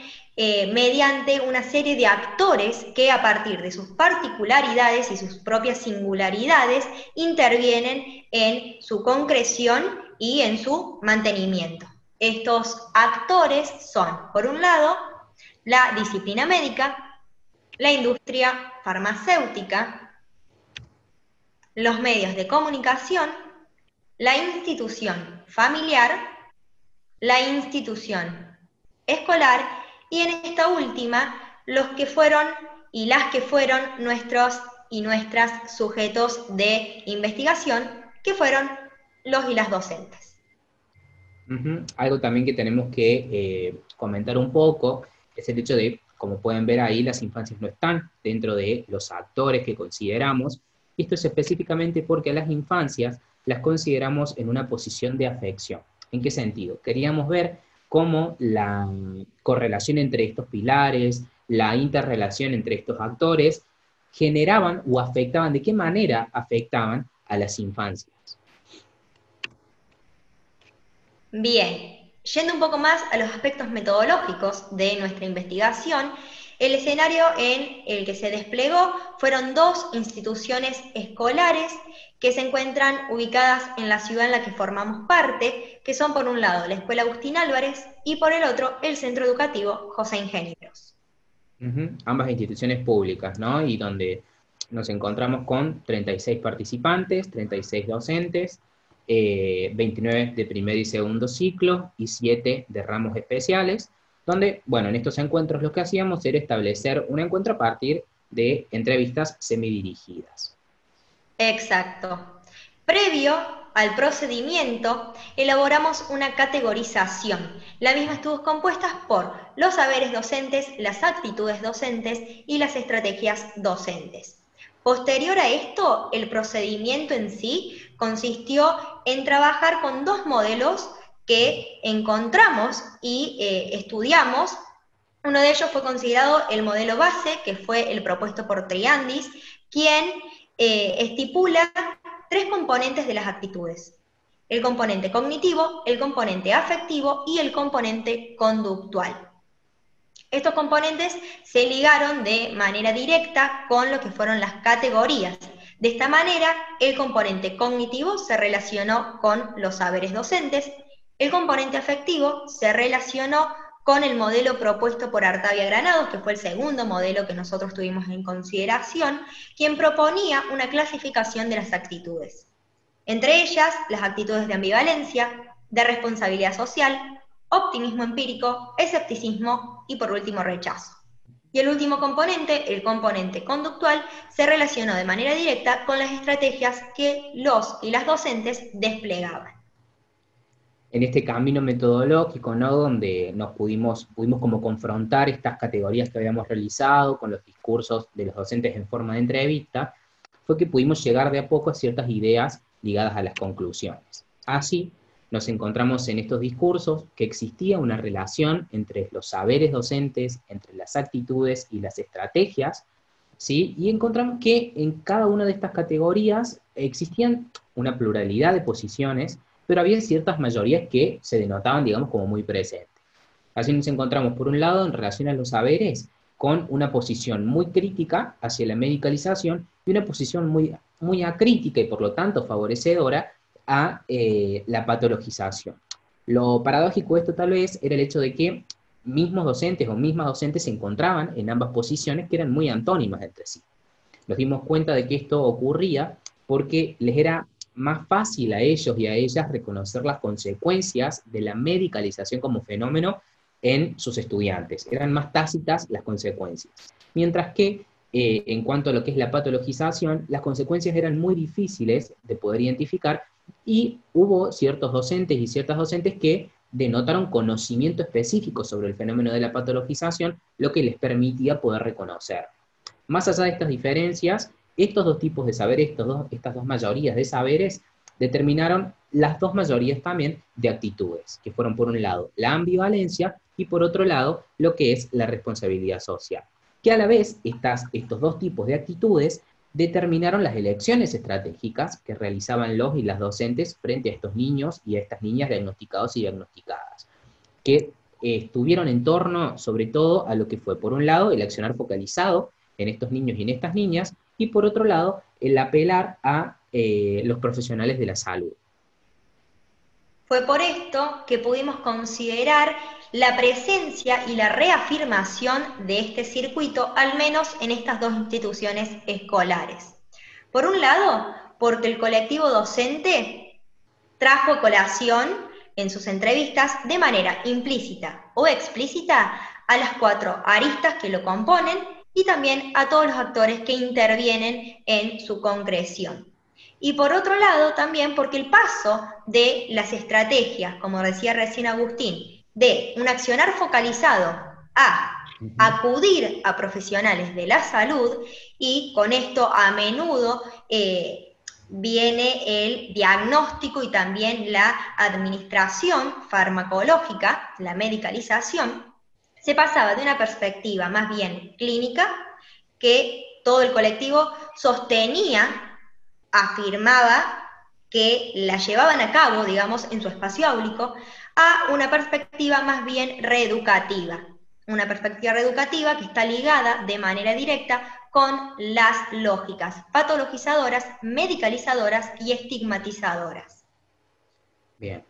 mediante una serie de actores que a partir de sus particularidades y sus propias singularidades intervienen en su concreción y en su mantenimiento. Estos actores son, por un lado, la disciplina médica, la industria farmacéutica, los medios de comunicación, la institución familiar, la institución escolar y en esta última los que fueron y las que fueron nuestros y nuestras sujetos de investigación, que fueron los y las docentes. Algo también que tenemos que comentar un poco es el hecho de, como pueden ver ahí, las infancias no están dentro de los actores que consideramos, y esto es específicamente porque a las infancias las consideramos en una posición de afección. ¿En qué sentido? Queríamos ver cómo la correlación entre estos pilares, la interrelación entre estos actores, generaban o afectaban, de qué manera afectaban a las infancias. Bien, yendo un poco más a los aspectos metodológicos de nuestra investigación, el escenario en el que se desplegó fueron 2 instituciones escolares que se encuentran ubicadas en la ciudad en la que formamos parte, que son por un lado la Escuela Agustín Álvarez y por el otro el Centro Educativo José Ingenieros. Ambas instituciones públicas, y donde nos encontramos con 36 participantes, 36 docentes, 29 de primer y segundo ciclo y 7 de ramos especiales, donde, en estos encuentros lo que hacíamos era establecer un encuentro a partir de entrevistas semidirigidas. Exacto. Previo al procedimiento, elaboramos una categorización. La misma estuvo compuesta por los saberes docentes, las actitudes docentes y las estrategias docentes. Posterior a esto, el procedimiento en sí consistió en trabajar con 2 modelos que encontramos y estudiamos. Uno de ellos fue considerado el modelo base, que fue el propuesto por Triandis, quien estipula 3 componentes de las actitudes: el componente cognitivo, el componente afectivo y el componente conductual. Estos componentes se ligaron de manera directa con lo que fueron las categorías. De esta manera, el componente cognitivo se relacionó con los saberes docentes, el componente afectivo se relacionó con el modelo propuesto por Artavia Granados, que fue el segundo modelo que nosotros tuvimos en consideración, quien proponía una clasificación de las actitudes. Entre ellas, las actitudes de ambivalencia, de responsabilidad social, optimismo empírico, escepticismo y por último rechazo. Y el último componente, el componente conductual, se relacionó de manera directa con las estrategias que los y las docentes desplegaban. En este camino metodológico, donde nos pudimos como confrontar estas categorías que habíamos realizado con los discursos de los docentes en forma de entrevista, fue que pudimos llegar de a poco a ciertas ideas ligadas a las conclusiones. Así, nos encontramos en estos discursos que existía una relación entre los saberes docentes, entre las actitudes y las estrategias ¿sí? Y encontramos que en cada una de estas categorías existían una pluralidad de posiciones, pero había ciertas mayorías que se denotaban, digamos, como muy presentes. Así nos encontramos, por un lado, en relación a los saberes, con una posición muy crítica hacia la medicalización y una posición muy, muy acrítica y por lo tanto favorecedora a la patologización. Lo paradójico de esto tal vez era el hecho de que mismos docentes o mismas docentes se encontraban en ambas posiciones que eran muy antónimas entre sí. Nos dimos cuenta de que esto ocurría porque les era más fácil a ellos y a ellas reconocer las consecuencias de la medicalización como fenómeno en sus estudiantes. Eran más tácitas las consecuencias. Mientras que, en cuanto a lo que es la patologización, las consecuencias eran muy difíciles de poder identificar y hubo ciertos docentes y ciertas docentes que denotaron conocimiento específico sobre el fenómeno de la patologización, lo que les permitía poder reconocer. Más allá de estas diferencias, estos dos tipos de saberes, estas dos mayorías de saberes, determinaron las dos mayorías también de actitudes, que fueron por un lado la ambivalencia y por otro lado lo que es la responsabilidad social. Que a la vez estos dos tipos de actitudes determinaron las elecciones estratégicas que realizaban los y las docentes frente a estos niños y a estas niñas diagnosticados y diagnosticadas, que estuvieron en torno sobre todo a lo que fue, por un lado, el accionar focalizado en estos niños y en estas niñas, y por otro lado, el apelar a los profesionales de la salud. Fue por esto que pudimos considerar la presencia y la reafirmación de este circuito, al menos en estas dos instituciones escolares. Por un lado, porque el colectivo docente trajo a colación en sus entrevistas de manera implícita o explícita a las 4 aristas que lo componen y también a todos los actores que intervienen en su concreción. Y por otro lado, también porque el paso de las estrategias, como decía recién Agustín, de un accionar focalizado a acudir a profesionales de la salud, y con esto a menudo viene el diagnóstico y también la administración farmacológica, la medicalización, se pasaba de una perspectiva más bien clínica, que todo el colectivo sostenía, afirmaba que la llevaban a cabo, digamos, en su espacio áulico, a una perspectiva más bien reeducativa. Una perspectiva reeducativa que está ligada de manera directa con las lógicas patologizadoras, medicalizadoras y estigmatizadoras. Bien.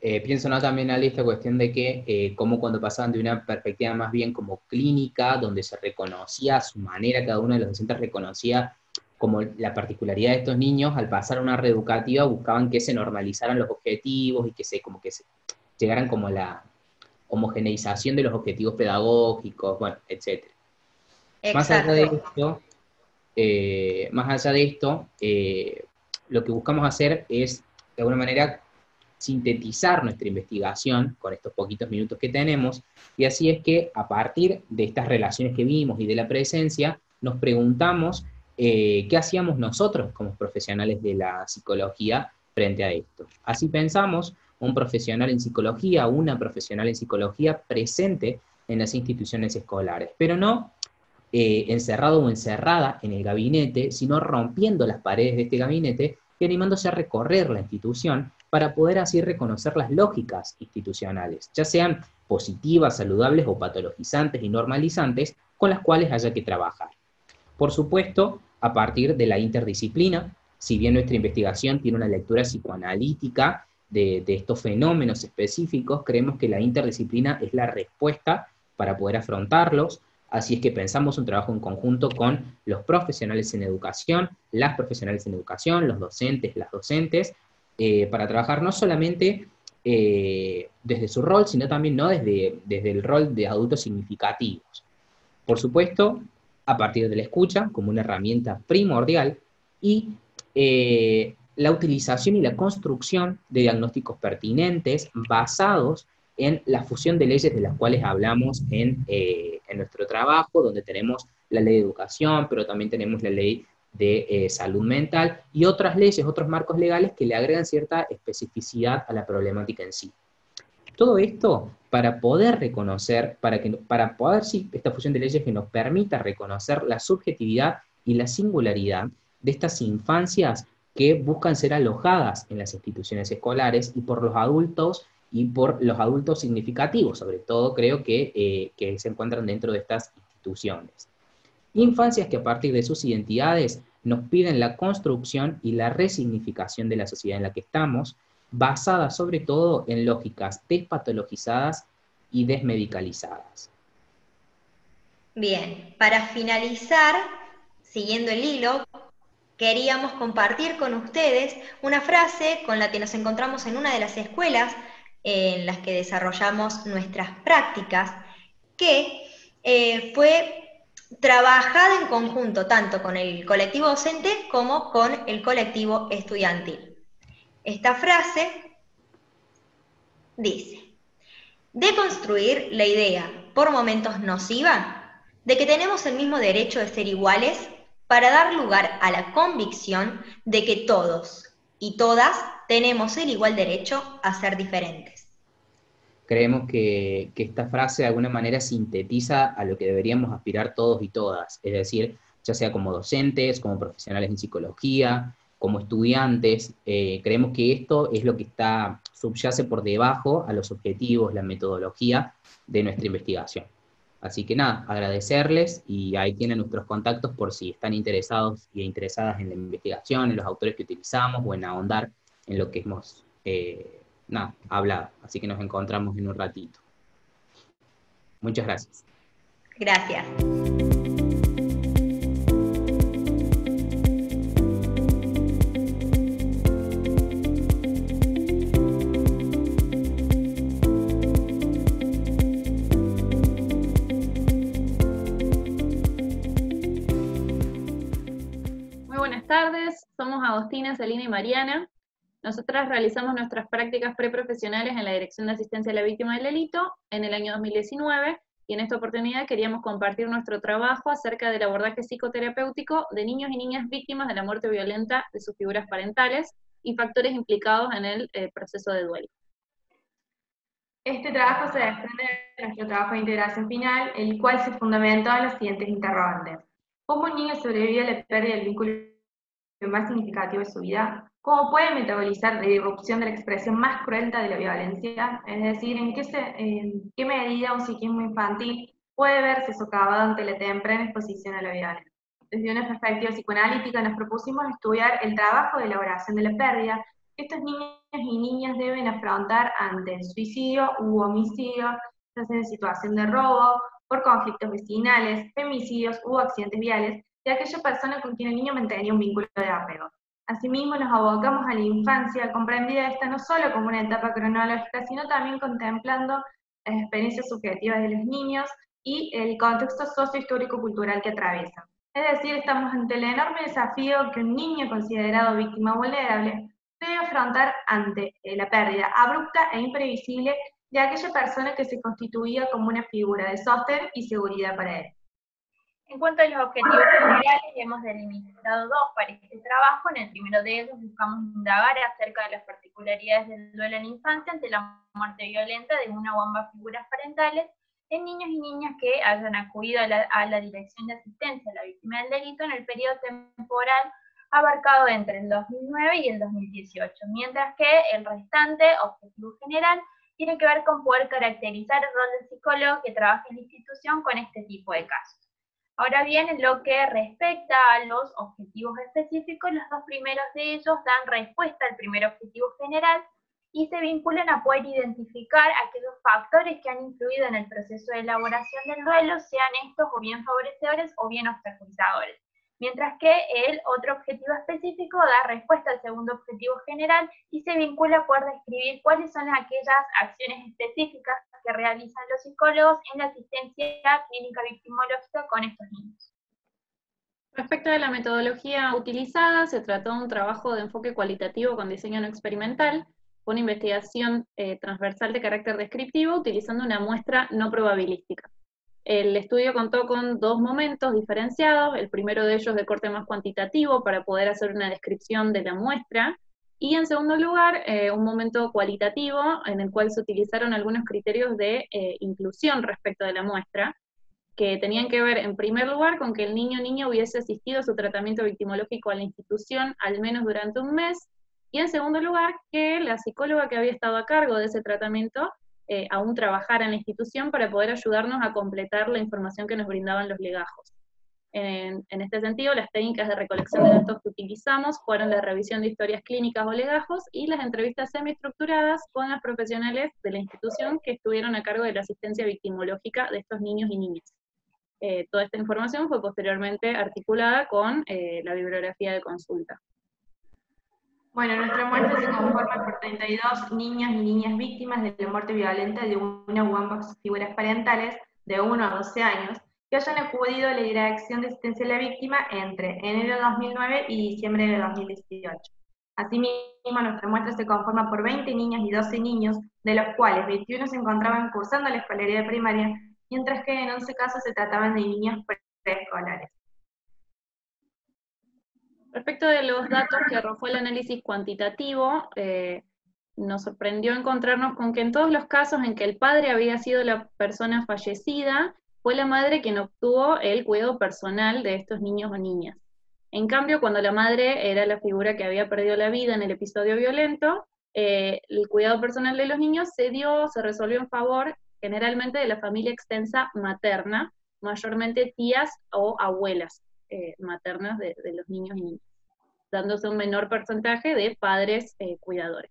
Pienso, ¿no?, también, Ali, esta cuestión de que como cuando pasaban de una perspectiva más bien como clínica, donde se reconocía a su manera, cada uno de los docentes reconocía como la particularidad de estos niños, al pasar a una reeducativa buscaban que se normalizaran los objetivos y que se llegaran como a la homogeneización de los objetivos pedagógicos, bueno, etc. Más allá de esto, lo que buscamos hacer es, de alguna manera, sintetizar nuestra investigación con estos poquitos minutos que tenemos, y así es que a partir de estas relaciones que vimos y de la presencia, nos preguntamos qué hacíamos nosotros como profesionales de la psicología frente a esto. Así pensamos, un profesional en psicología, una profesional en psicología presente en las instituciones escolares, pero no encerrado o encerrada en el gabinete, sino rompiendo las paredes de este gabinete y animándose a recorrer la institución para poder así reconocer las lógicas institucionales, ya sean positivas, saludables o patologizantes y normalizantes, con las cuales haya que trabajar. Por supuesto, a partir de la interdisciplina, si bien nuestra investigación tiene una lectura psicoanalítica de estos fenómenos específicos, creemos que la interdisciplina es la respuesta para poder afrontarlos. Así es que pensamos un trabajo en conjunto con los profesionales en educación, las profesionales en educación, los docentes, las docentes, para trabajar no solamente desde su rol, sino también ¿no? desde el rol de adultos significativos. Por supuesto, a partir de la escucha, como una herramienta primordial, y la utilización y la construcción de diagnósticos pertinentes basados en la fusión de leyes de las cuales hablamos en nuestro trabajo, donde tenemos la ley de educación, pero también tenemos la ley de salud mental, y otras leyes, otros marcos legales que le agregan cierta especificidad a la problemática en sí. Todo esto para poder reconocer, para poder, sí, esta fusión de leyes que nos permita reconocer la subjetividad y la singularidad de estas infancias que buscan ser alojadas en las instituciones escolares y por los adultos significativos, sobre todo creo que se encuentran dentro de estas instituciones. Infancias que a partir de sus identidades nos piden la construcción y la resignificación de la sociedad en la que estamos, basada sobre todo en lógicas despatologizadas y desmedicalizadas. Bien, para finalizar, siguiendo el hilo, queríamos compartir con ustedes una frase con la que nos encontramos en una de las escuelas en las que desarrollamos nuestras prácticas, que fue trabajada en conjunto tanto con el colectivo docente como con el colectivo estudiantil. Esta frase dice: deconstruir la idea, por momentos nociva, de que tenemos el mismo derecho de ser iguales para dar lugar a la convicción de que todos y todas tenemos el igual derecho a ser diferentes. Creemos que esta frase de alguna manera sintetiza a lo que deberíamos aspirar todos y todas, es decir, ya sea como docentes, como profesionales en psicología, como estudiantes, creemos que esto es lo que subyace por debajo a los objetivos, la metodología de nuestra investigación. Así que nada, agradecerles, y ahí tienen nuestros contactos por si están interesados y interesadas en la investigación, en los autores que utilizamos, o en ahondar en lo que hemos hablado. Así que nos encontramos en un ratito. Muchas gracias. Gracias. Buenas tardes, somos Agostina, Celina y Mariana. Nosotras realizamos nuestras prácticas preprofesionales en la Dirección de Asistencia a la Víctima del Delito en el año 2019, y en esta oportunidad queríamos compartir nuestro trabajo acerca del abordaje psicoterapéutico de niños y niñas víctimas de la muerte violenta de sus figuras parentales y factores implicados en el proceso de duelo. Este trabajo se desprende de nuestro trabajo de integración final, el cual se fundamentó en los siguientes interrogantes. ¿Cómo un niño sobrevive a la pérdida del vínculo más significativo de su vida? ¿Cómo puede metabolizar la irrupción de la expresión más cruenta de la violencia? Es decir, ¿en qué medida un psiquismo infantil puede verse socavado ante la temprana exposición a la violencia? Desde una perspectiva psicoanalítica nos propusimos estudiar el trabajo de elaboración de la pérdida que estos niños y niñas deben afrontar ante el suicidio u homicidio, ya sea en situación de robo, por conflictos vecinales, femicidios u accidentes viales, de aquella persona con quien el niño mantenía un vínculo de apego. Asimismo, nos abocamos a la infancia, comprendida esta no solo como una etapa cronológica, sino también contemplando las experiencias subjetivas de los niños y el contexto sociohistórico-cultural que atraviesan. Es decir, estamos ante el enorme desafío que un niño considerado víctima vulnerable debe afrontar ante la pérdida abrupta e imprevisible de aquella persona que se constituía como una figura de sostén y seguridad para él. En cuanto a los objetivos generales, hemos delimitado dos para este trabajo. En el primero de ellos buscamos indagar acerca de las particularidades del duelo en la infancia ante la muerte violenta de una o ambas figuras parentales en niños y niñas que hayan acudido a la Dirección de Asistencia a la Víctima del Delito en el periodo temporal abarcado entre el 2009 y el 2018, mientras que el restante objetivo general tiene que ver con poder caracterizar el rol del psicólogo que trabaja en la institución con este tipo de casos. Ahora bien, en lo que respecta a los objetivos específicos, los dos primeros de ellos dan respuesta al primer objetivo general y se vinculan a poder identificar aquellos factores que han influido en el proceso de elaboración del duelo, sean estos o bien favorecedores o bien obstaculizadores. Mientras que el otro objetivo específico da respuesta al segundo objetivo general y se vincula a poder describir cuáles son aquellas acciones específicas que realizan los psicólogos en la asistencia clínica victimológica con estos niños. Respecto a la metodología utilizada, se trató de un trabajo de enfoque cualitativo con diseño no experimental, una investigación transversal de carácter descriptivo, utilizando una muestra no probabilística. El estudio contó con dos momentos diferenciados, el primero de ellos de corte más cuantitativo para poder hacer una descripción de la muestra, Y en segundo lugar, un momento cualitativo en el cual se utilizaron algunos criterios de inclusión respecto de la muestra, que tenían que ver, en primer lugar, con que el niño o niña hubiese asistido a su tratamiento victimológico a la institución al menos durante un mes, y en segundo lugar, que la psicóloga que había estado a cargo de ese tratamiento aún trabajara en la institución para poder ayudarnos a completar la información que nos brindaban los legajos. En este sentido, las técnicas de recolección de datos que utilizamos fueron la revisión de historias clínicas o legajos y las entrevistas semiestructuradas con las profesionales de la institución que estuvieron a cargo de la asistencia victimológica de estos niños y niñas. Toda esta información fue posteriormente articulada con la bibliografía de consulta. Bueno, nuestra muestra se conforma por 32 niños y niñas víctimas de la muerte violenta de una u ambas figuras parentales de 1 a 12 años, que hayan acudido a la Dirección de Asistencia a la Víctima entre enero de 2009 y diciembre de 2018. Asimismo, nuestra muestra se conforma por 20 niñas y 12 niños, de los cuales 21 se encontraban cursando la escolaridad primaria, mientras que en 11 casos se trataban de niños preescolares. Respecto de los datos que arrojó el análisis cuantitativo, nos sorprendió encontrarnos con que en todos los casos en que el padre había sido la persona fallecida, fue la madre quien obtuvo el cuidado personal de estos niños o niñas. En cambio, cuando la madre era la figura que había perdido la vida en el episodio violento, el cuidado personal de los niños se resolvió en favor generalmente de la familia extensa materna, mayormente tías o abuelas maternas de los niños y niñas, dándose un menor porcentaje de padres cuidadores.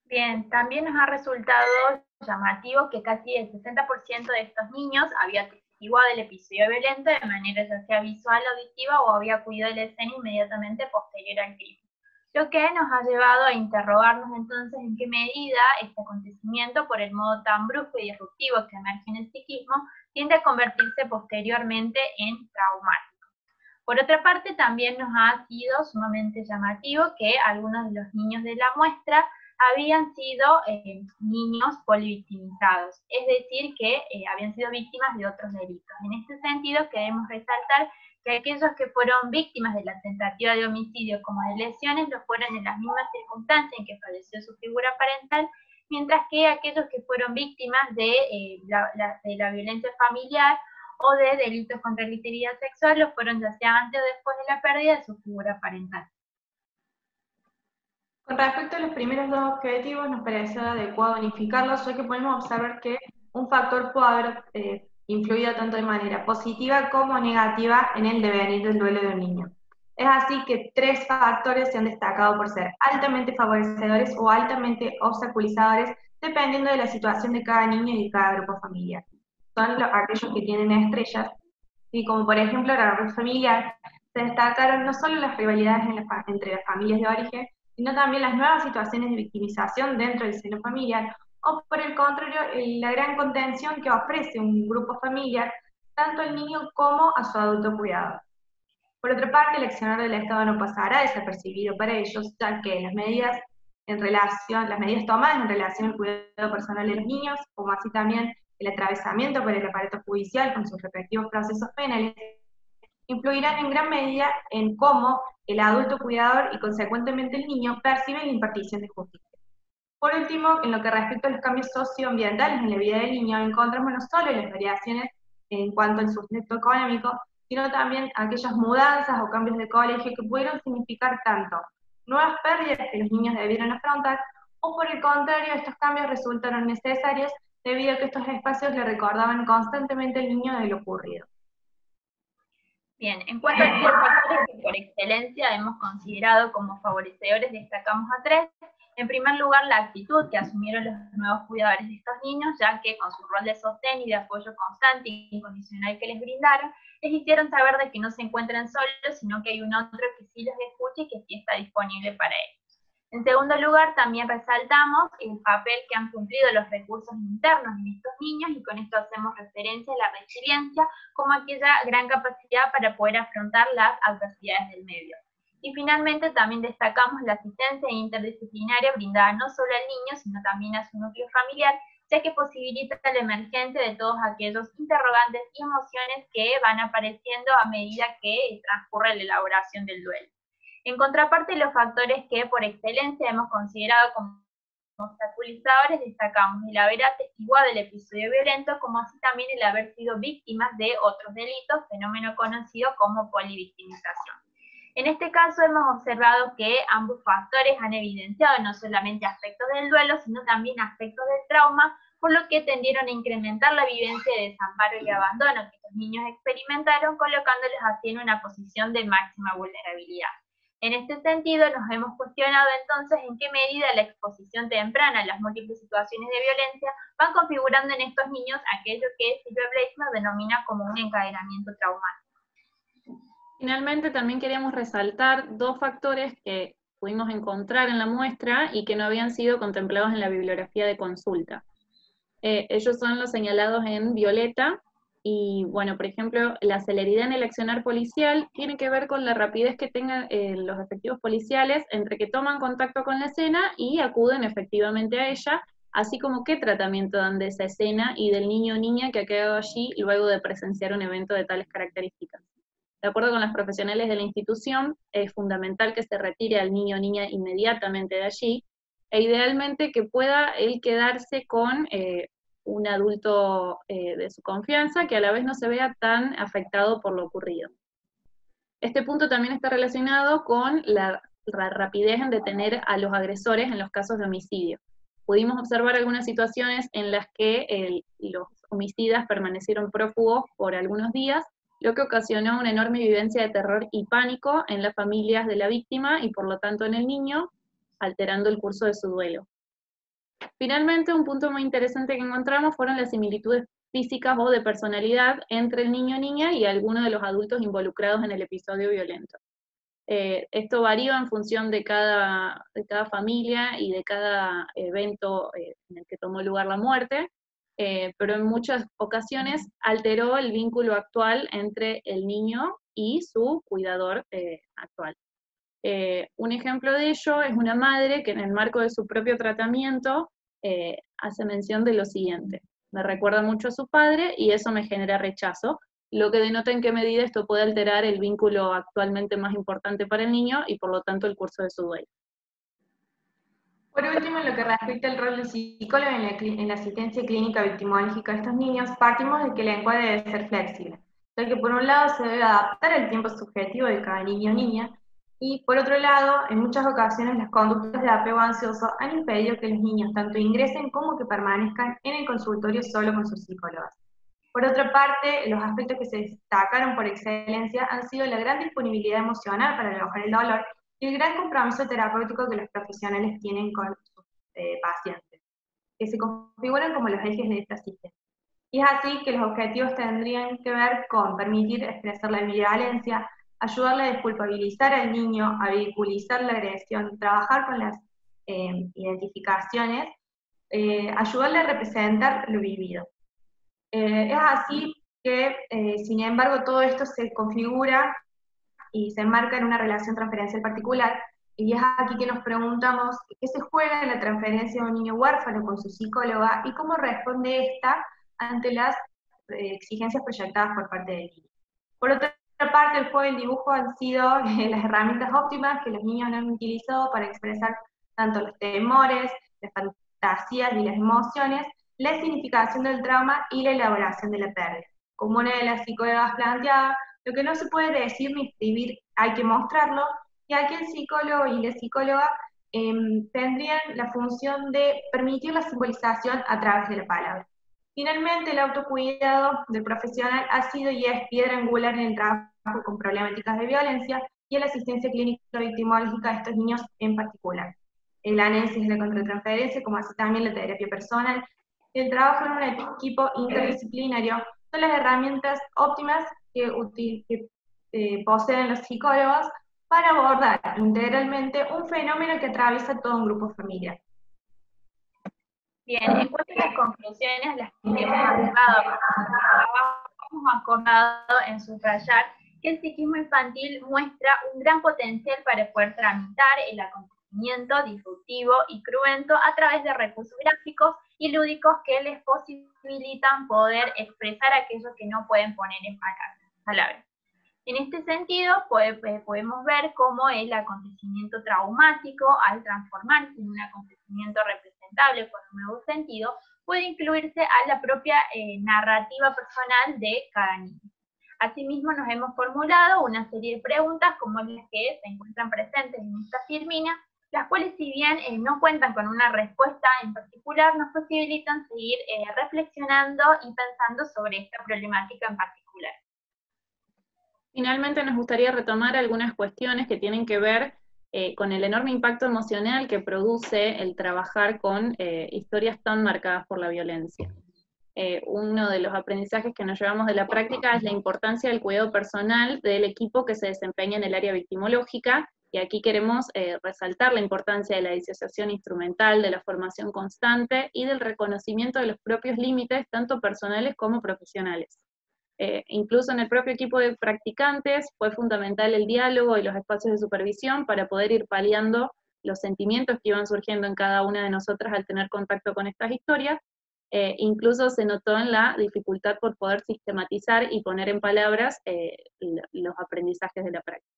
Bien, también nos ha resultado llamativo que casi el 60% de estos niños había atestiguado el episodio violento de manera ya sea visual, auditiva o había acudido a la escena inmediatamente posterior al crimen. Lo que nos ha llevado a interrogarnos entonces en qué medida este acontecimiento, por el modo tan brusco y disruptivo que emerge en el psiquismo, tiende a convertirse posteriormente en traumático. Por otra parte, también nos ha sido sumamente llamativo que algunos de los niños de la muestra habían sido niños polivictimizados, es decir, que habían sido víctimas de otros delitos. En este sentido, queremos resaltar que aquellos que fueron víctimas de la tentativa de homicidio como de lesiones lo fueron en las mismas circunstancias en que falleció su figura parental, mientras que aquellos que fueron víctimas de la violencia familiar o de delitos contra la integridad sexual lo fueron ya sea antes o después de la pérdida de su figura parental. Con respecto a los primeros dos objetivos, nos pareció adecuado unificarlos, ya que podemos observar que un factor puede haber influido tanto de manera positiva como negativa en el devenir del duelo de un niño. Es así que 3 factores se han destacado por ser altamente favorecedores o altamente obstaculizadores, dependiendo de la situación de cada niño y de cada grupo familiar. Son aquellos que tienen estrellas, y como por ejemplo la red familiar, se destacaron no solo las rivalidades entre las familias de origen, sino también las nuevas situaciones de victimización dentro del seno familiar, o por el contrario, la gran contención que ofrece un grupo familiar, tanto al niño como a su adulto cuidador. Por otra parte, el accionar del Estado no pasará desapercibido para ellos, ya que las medidas tomadas en relación al cuidado personal de los niños, como así también el atravesamiento por el aparato judicial con sus respectivos procesos penales, influirán en gran medida en cómo el adulto cuidador y consecuentemente el niño perciben la impartición de justicia. Por último, en lo que respecta a los cambios socioambientales en la vida del niño, encontramos no solo las variaciones en cuanto al sustento económico, sino también aquellas mudanzas o cambios de colegio que pudieron significar tanto nuevas pérdidas que los niños debieron afrontar, o por el contrario, estos cambios resultaron necesarios debido a que estos espacios le recordaban constantemente al niño de lo ocurrido. Bien, en cuanto a los factores que por excelencia hemos considerado como favorecedores, destacamos a 3. En primer lugar, la actitud que asumieron los nuevos cuidadores de estos niños, ya que con su rol de sostén y de apoyo constante e incondicional que les brindaron, les hicieron saber de que no se encuentran solos, sino que hay un otro que sí los escucha y que sí está disponible para ellos. En segundo lugar, también resaltamos el papel que han cumplido los recursos internos en estos niños, y con esto hacemos referencia a la resiliencia como aquella gran capacidad para poder afrontar las adversidades del medio. Y finalmente también destacamos la asistencia interdisciplinaria brindada no solo al niño, sino también a su núcleo familiar, ya que posibilita la emergencia de todos aquellos interrogantes y emociones que van apareciendo a medida que transcurre la elaboración del duelo. En contraparte, los factores que por excelencia hemos considerado como obstaculizadores destacamos el haber atestiguado el episodio violento, como así también el haber sido víctimas de otros delitos, fenómeno conocido como polivictimización. En este caso hemos observado que ambos factores han evidenciado no solamente aspectos del duelo, sino también aspectos del trauma, por lo que tendieron a incrementar la vivencia de desamparo y abandono que los niños experimentaron, colocándolos así en una posición de máxima vulnerabilidad. En este sentido, nos hemos cuestionado entonces en qué medida la exposición temprana a las múltiples situaciones de violencia van configurando en estos niños aquello que Silvia Bleismer denomina como un encadenamiento traumático. Finalmente, también queríamos resaltar dos factores que pudimos encontrar en la muestra y que no habían sido contemplados en la bibliografía de consulta. Ellos son los señalados en violeta, y bueno, por ejemplo, la celeridad en el accionar policial tiene que ver con la rapidez que tengan los efectivos policiales entre que toman contacto con la escena y acuden efectivamente a ella, así como qué tratamiento dan de esa escena y del niño o niña que ha quedado allí luego de presenciar un evento de tales características. De acuerdo con las profesionales de la institución, es fundamental que se retire al niño o niña inmediatamente de allí, e idealmente que pueda él quedarse con un adulto de su confianza, que a la vez no se vea tan afectado por lo ocurrido. Este punto también está relacionado con la rapidez en detener a los agresores en los casos de homicidio. Pudimos observar algunas situaciones en las que los homicidas permanecieron prófugos por algunos días, lo que ocasionó una enorme vivencia de terror y pánico en las familias de la víctima y por lo tanto en el niño, alterando el curso de su duelo. Finalmente, un punto muy interesante que encontramos fueron las similitudes físicas o de personalidad entre el niño o niña y algunos de los adultos involucrados en el episodio violento. Esto varía en función de cada familia y de cada evento en el que tomó lugar la muerte, pero en muchas ocasiones alteró el vínculo actual entre el niño y su cuidador actual. Un ejemplo de ello es una madre que en el marco de su propio tratamiento hace mención de lo siguiente: me recuerda mucho a su padre y eso me genera rechazo, lo que denota en qué medida esto puede alterar el vínculo actualmente más importante para el niño y por lo tanto el curso de su duelo. Por último, en lo que respecta al rol del psicólogo en la asistencia clínica victimológica de estos niños, partimos de que el encuadre debe ser flexible, ya que por un lado se debe adaptar al tiempo subjetivo de cada niño o niña, y por otro lado, en muchas ocasiones las conductas de apego ansioso han impedido que los niños tanto ingresen como que permanezcan en el consultorio solo con sus psicólogas. Por otra parte, los aspectos que se destacaron por excelencia han sido la gran disponibilidad emocional para alojar el dolor y el gran compromiso terapéutico que los profesionales tienen con sus pacientes, que se configuran como los ejes de esta asistencia. Y es así que los objetivos tendrían que ver con permitir expresar la violencia, ayudarle a desculpabilizar al niño, a ridiculizar la agresión, trabajar con las identificaciones, ayudarle a representar lo vivido. Es así que, sin embargo, todo esto se configura y se enmarca en una relación transferencial particular, y es aquí que nos preguntamos qué se juega en la transferencia de un niño huérfano con su psicóloga y cómo responde esta ante las exigencias proyectadas por parte del niño. Por otra parte, el juego y el dibujo han sido las herramientas óptimas que los niños han utilizado para expresar tanto los temores, las fantasías y las emociones, la significación del trauma y la elaboración de la pérdida. Como una de las psicólogas planteaba, lo que no se puede decir ni escribir hay que mostrarlo, y aquí el psicólogo y la psicóloga tendrían la función de permitir la simbolización a través de la palabra. Finalmente, el autocuidado del profesional ha sido y es piedra angular en el trabajo con problemáticas de violencia y en la asistencia clínica victimológica de estos niños en particular. El análisis de la contratransferencia, como así también la terapia personal, y el trabajo en un equipo interdisciplinario son las herramientas óptimas que poseen los psicólogos para abordar integralmente un fenómeno que atraviesa todo un grupo familiar. Bien, en cuanto a las conclusiones, las que hemos arribado, hemos acordado en subrayar que el psiquismo infantil muestra un gran potencial para poder tramitar el acontecimiento disruptivo y cruento a través de recursos gráficos y lúdicos que les posibilitan poder expresar aquello que no pueden poner en palabras. En este sentido, podemos ver cómo el acontecimiento traumático, al transformarse en un acontecimiento representable con un nuevo sentido, puede incluirse a la propia narrativa personal de cada niño. Asimismo, nos hemos formulado una serie de preguntas como las que se encuentran presentes en esta filmina, las cuales, si bien no cuentan con una respuesta en particular, nos posibilitan seguir reflexionando y pensando sobre esta problemática en particular. Finalmente, nos gustaría retomar algunas cuestiones que tienen que ver con el enorme impacto emocional que produce el trabajar con historias tan marcadas por la violencia. Uno de los aprendizajes que nos llevamos de la práctica es la importancia del cuidado personal del equipo que se desempeña en el área victimológica, y aquí queremos resaltar la importancia de la disociación instrumental, de la formación constante y del reconocimiento de los propios límites, tanto personales como profesionales. Incluso en el propio equipo de practicantes fue fundamental el diálogo y los espacios de supervisión para poder ir paliando los sentimientos que iban surgiendo en cada una de nosotras al tener contacto con estas historias. Incluso se notó en la dificultad por poder sistematizar y poner en palabras los aprendizajes de la práctica.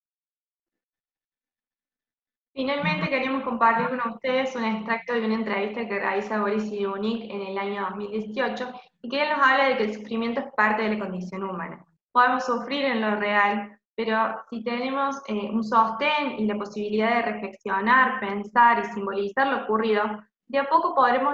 Finalmente queremos compartir con ustedes un extracto de una entrevista que realiza Boris Cyrulnik en el año 2018 y que él nos habla de que el sufrimiento es parte de la condición humana. Podemos sufrir en lo real, pero si tenemos un sostén y la posibilidad de reflexionar, pensar y simbolizar lo ocurrido, de a poco podremos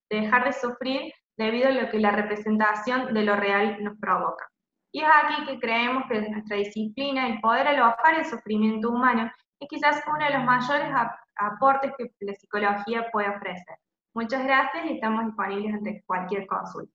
dejar de sufrir debido a lo que la representación de lo real nos provoca. Y es aquí que creemos que nuestra disciplina, el poder alojar el sufrimiento humano, es quizás uno de los mayores aportes que la psicología puede ofrecer. Muchas gracias y estamos disponibles ante cualquier consulta.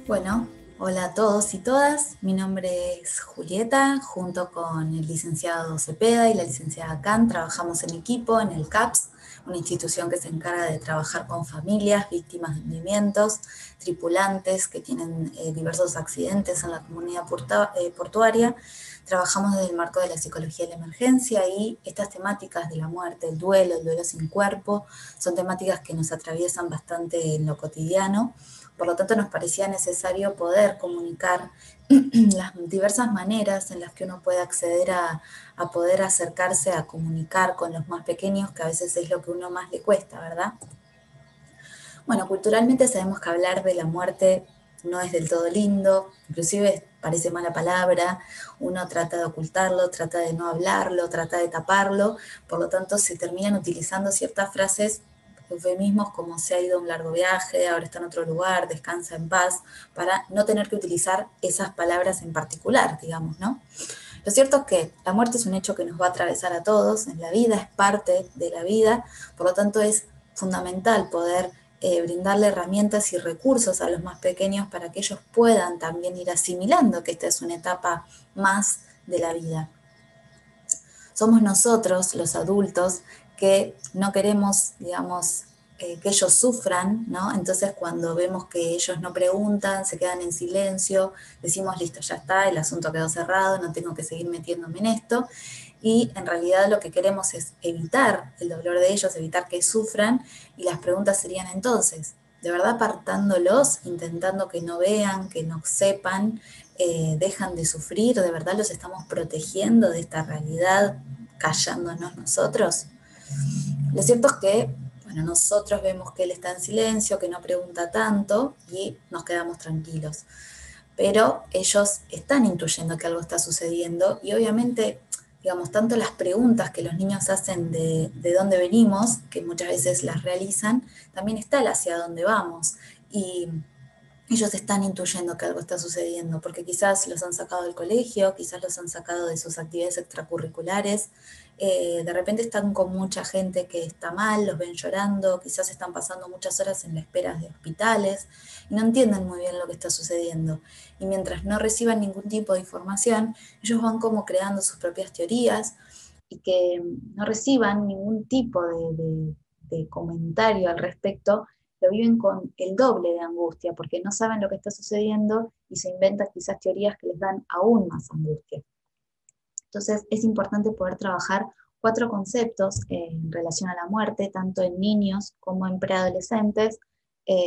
Bueno, hola a todos y todas, mi nombre es Julieta, junto con el licenciado Cepeda y la licenciada Khan trabajamos en equipo en el CAPS, una institución que se encarga de trabajar con familias, víctimas de hundimientos, tripulantes que tienen diversos accidentes en la comunidad portuaria. Trabajamos desde el marco de la psicología de la emergencia y estas temáticas de la muerte, el duelo sin cuerpo, son temáticas que nos atraviesan bastante en lo cotidiano. Por lo tanto, nos parecía necesario poder comunicar las diversas maneras en las que uno puede acceder a poder acercarse a comunicar con los más pequeños, que a veces es lo que a uno más le cuesta, ¿verdad? Bueno, culturalmente sabemos que hablar de la muerte no es del todo lindo, inclusive parece mala palabra, uno trata de ocultarlo, trata de no hablarlo, trata de taparlo, por lo tanto se terminan utilizando ciertas frases, eufemismos como se ha ido a un largo viaje, ahora está en otro lugar, descansa en paz, para no tener que utilizar esas palabras en particular, digamos, ¿no? Lo cierto es que la muerte es un hecho que nos va a atravesar a todos, en la vida, es parte de la vida, por lo tanto es fundamental poder brindarle herramientas y recursos a los más pequeños para que ellos puedan también ir asimilando que esta es una etapa más de la vida. Somos nosotros, los adultos, que no queremos, digamos, que ellos sufran, ¿no? Entonces cuando vemos que ellos no preguntan, se quedan en silencio, decimos, listo, ya está, el asunto quedó cerrado, no tengo que seguir metiéndome en esto, y en realidad lo que queremos es evitar el dolor de ellos, evitar que sufran, y las preguntas serían entonces, de verdad apartándolos, intentando que no vean, que no sepan, dejan de sufrir, de verdad los estamos protegiendo de esta realidad, callándonos nosotros. Lo cierto es que, bueno, nosotros vemos que él está en silencio, que no pregunta tanto y nos quedamos tranquilos. Pero ellos están intuyendo que algo está sucediendo y obviamente, digamos, tanto las preguntas que los niños hacen de dónde venimos, que muchas veces las realizan, también está el hacia dónde vamos. Y ellos están intuyendo que algo está sucediendo, porque quizás los han sacado del colegio, quizás los han sacado de sus actividades extracurriculares, de repente están con mucha gente que está mal, los ven llorando, quizás están pasando muchas horas en la espera de hospitales y no entienden muy bien lo que está sucediendo. Y mientras no reciban ningún tipo de información, ellos van como creando sus propias teorías y que no reciban ningún tipo de comentario al respecto, lo viven con el doble de angustia, porque no saben lo que está sucediendo y se inventan quizás teorías que les dan aún más angustia. Entonces es importante poder trabajar 4 conceptos en relación a la muerte, tanto en niños como en preadolescentes,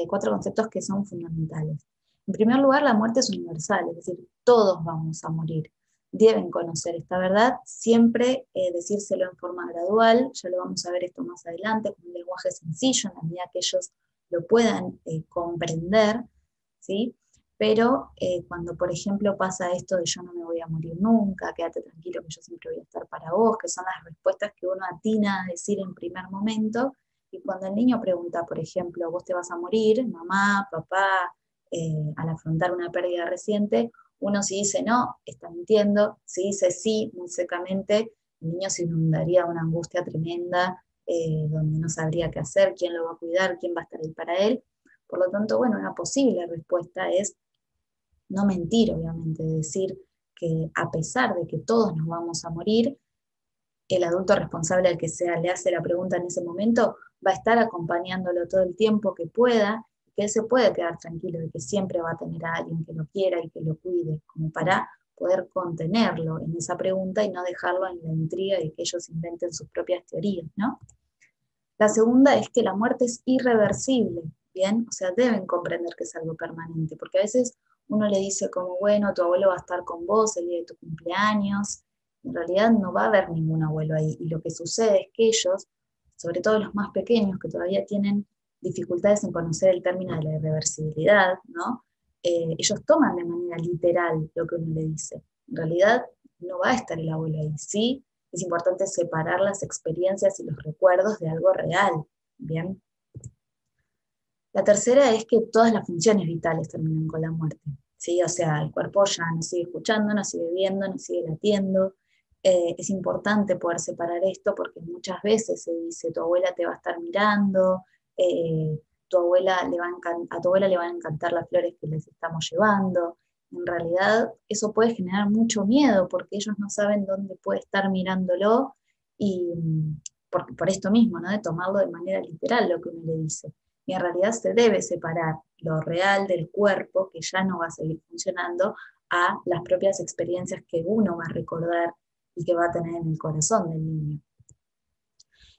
4 conceptos que son fundamentales. En primer lugar, la muerte es universal, es decir, todos vamos a morir. Deben conocer esta verdad, siempre decírselo en forma gradual, ya lo vamos a ver esto más adelante, con un lenguaje sencillo, en la medida que ellos lo puedan comprender, ¿sí? Pero cuando, por ejemplo, pasa esto de yo no me voy a morir nunca, quédate tranquilo que yo siempre voy a estar para vos, que son las respuestas que uno atina a decir en primer momento, y cuando el niño pregunta, por ejemplo, ¿vos te vas a morir, mamá, papá, al afrontar una pérdida reciente? Uno si dice no, está mintiendo, si dice sí, muy secamente, el niño se inundaría de una angustia tremenda, donde no sabría qué hacer, quién lo va a cuidar, quién va a estar ahí para él. Por lo tanto, bueno, una posible respuesta es no mentir, obviamente, decir que a pesar de que todos nos vamos a morir, el adulto responsable al que sea le hace la pregunta en ese momento va a estar acompañándolo todo el tiempo que pueda, que él se puede quedar tranquilo de que siempre va a tener a alguien que lo quiera y que lo cuide, como para poder contenerlo en esa pregunta y no dejarlo en la intriga de que ellos inventen sus propias teorías, ¿no? La segunda es que la muerte es irreversible, ¿bien? O sea, deben comprender que es algo permanente, porque a veces uno le dice como, bueno, tu abuelo va a estar con vos el día de tu cumpleaños. En realidad no va a haber ningún abuelo ahí, y lo que sucede es que ellos, sobre todo los más pequeños que todavía tienen dificultades en conocer el término de la irreversibilidad, ¿no? Ellos toman de manera literal lo que uno le dice. En realidad no va a estar el abuelo ahí, ¿sí? Es importante separar las experiencias y los recuerdos de algo real, ¿bien? La tercera es que todas las funciones vitales terminan con la muerte, ¿sí? O sea, el cuerpo ya no sigue escuchando, no sigue viendo, no sigue latiendo. Es importante poder separar esto porque muchas veces se dice, tu abuela te va a estar mirando, a tu abuela le van a encantar las flores que les estamos llevando. En realidad eso puede generar mucho miedo porque ellos no saben dónde puede estar mirándolo y por esto mismo, ¿no? De tomarlo de manera literal lo que uno le dice. Y en realidad se debe separar lo real del cuerpo, que ya no va a seguir funcionando, a las propias experiencias que uno va a recordar y que va a tener en el corazón del niño.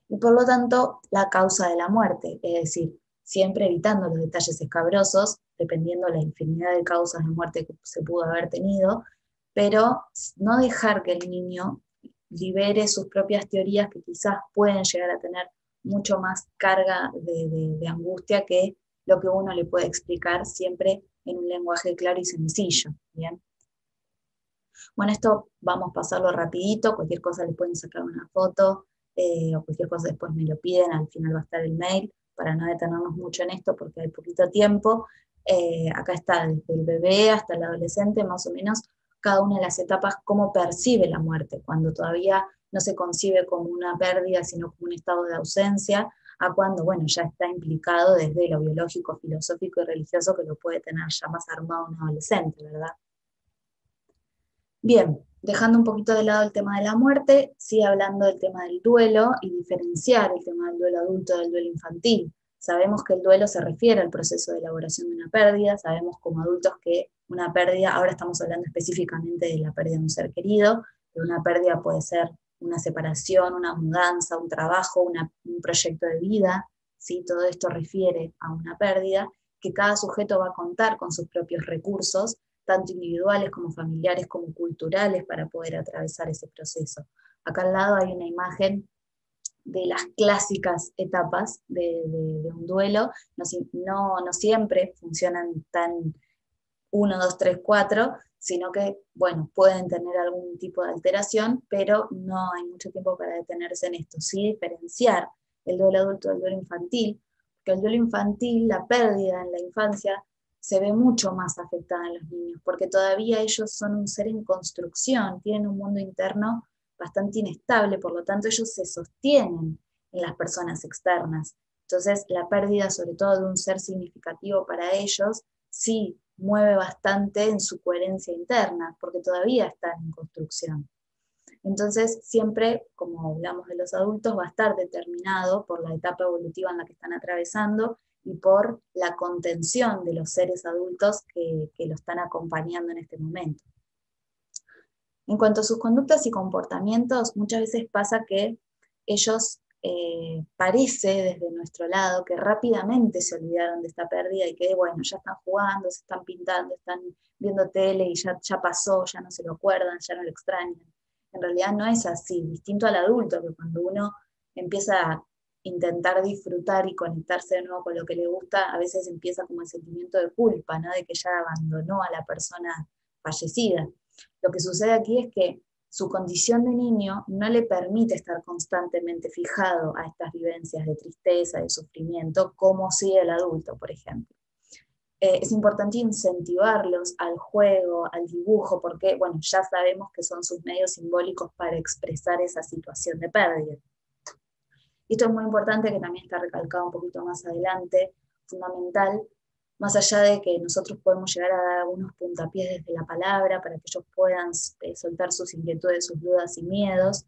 Y por lo tanto, la causa de la muerte, es decir, siempre evitando los detalles escabrosos, dependiendo de la infinidad de causas de muerte que se pudo haber tenido, pero no dejar que el niño libere sus propias teorías que quizás pueden llegar a tener mucho más carga de angustia que lo que uno le puede explicar siempre en un lenguaje claro y sencillo, ¿bien? Bueno, esto vamos a pasarlo rapidito, cualquier cosa le pueden sacar una foto, o cualquier cosa después me lo piden, al final va a estar el mail, para no detenernos mucho en esto porque hay poquito tiempo. Acá está, desde el bebé hasta el adolescente, más o menos, cada una de las etapas, cómo percibe la muerte, cuando todavía no se concibe como una pérdida, sino como un estado de ausencia, a cuando, bueno, ya está implicado desde lo biológico, filosófico y religioso, que lo puede tener ya más armado un adolescente, ¿verdad? Bien, dejando un poquito de lado el tema de la muerte, sigue hablando del tema del duelo y diferenciar el tema del duelo adulto del duelo infantil. Sabemos que el duelo se refiere al proceso de elaboración de una pérdida, sabemos como adultos que una pérdida, ahora estamos hablando específicamente de la pérdida de un ser querido, pero una pérdida puede ser una separación, una mudanza, un trabajo, un proyecto de vida, ¿sí? Todo esto refiere a una pérdida, que cada sujeto va a contar con sus propios recursos, tanto individuales como familiares como culturales, para poder atravesar ese proceso. Acá al lado hay una imagen de las clásicas etapas de un duelo. No siempre funcionan tan 1, 2, 3, 4, sino que, bueno, pueden tener algún tipo de alteración, pero no hay mucho tiempo para detenerse en esto. Sí, diferenciar el duelo adulto del duelo infantil, porque el duelo infantil, la pérdida en la infancia, se ve mucho más afectada en los niños, porque todavía ellos son un ser en construcción, tienen un mundo interno bastante inestable, por lo tanto ellos se sostienen en las personas externas. Entonces la pérdida, sobre todo de un ser significativo para ellos, sí mueve bastante en su coherencia interna, porque todavía están en construcción. Entonces siempre, como hablamos de los adultos, va a estar determinado por la etapa evolutiva en la que están atravesando y por la contención de los seres adultos que lo están acompañando en este momento. En cuanto a sus conductas y comportamientos, muchas veces pasa que ellos parece desde nuestro lado que rápidamente se olvidaron de esta pérdida y que bueno, ya están jugando, se están pintando, están viendo tele y ya pasó, ya no se lo acuerdan, ya no lo extrañan. En realidad no es así, distinto al adulto, que cuando uno empieza a intentar disfrutar y conectarse de nuevo con lo que le gusta, a veces empieza como el sentimiento de culpa, ¿no? De que ya abandonó a la persona fallecida. Lo que sucede aquí es que su condición de niño no le permite estar constantemente fijado a estas vivencias de tristeza, de sufrimiento, como si el adulto, por ejemplo. Es importante incentivarlos al juego, al dibujo, porque bueno, ya sabemos que son sus medios simbólicos para expresar esa situación de pérdida. Y esto es muy importante, que también está recalcado un poquito más adelante, fundamental, más allá de que nosotros podemos llegar a dar algunos puntapiés desde la palabra para que ellos puedan soltar sus inquietudes, sus dudas y miedos,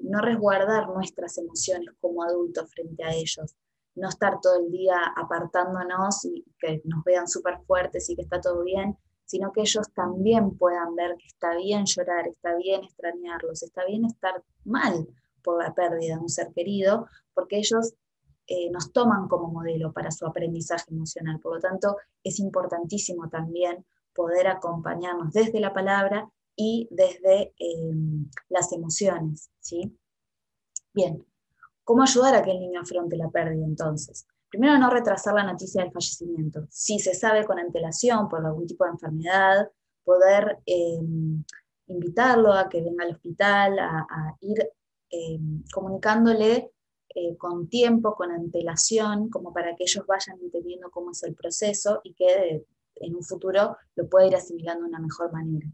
no resguardar nuestras emociones como adultos frente a ellos, no estar todo el día apartándonos y que nos vean súper fuertes y que está todo bien, sino que ellos también puedan ver que está bien llorar, está bien extrañarlos, está bien estar mal por la pérdida de un ser querido, porque ellos nos toman como modelo para su aprendizaje emocional. Por lo tanto, es importantísimo también poder acompañarnos desde la palabra y desde las emociones, ¿sí? Bien, ¿cómo ayudar a que el niño afronte la pérdida entonces? Primero, no retrasar la noticia del fallecimiento. Si se sabe con antelación por algún tipo de enfermedad, poder invitarlo a que venga al hospital, a ir comunicándole con tiempo, con antelación, como para que ellos vayan entendiendo cómo es el proceso y que en un futuro lo pueda ir asimilando de una mejor manera.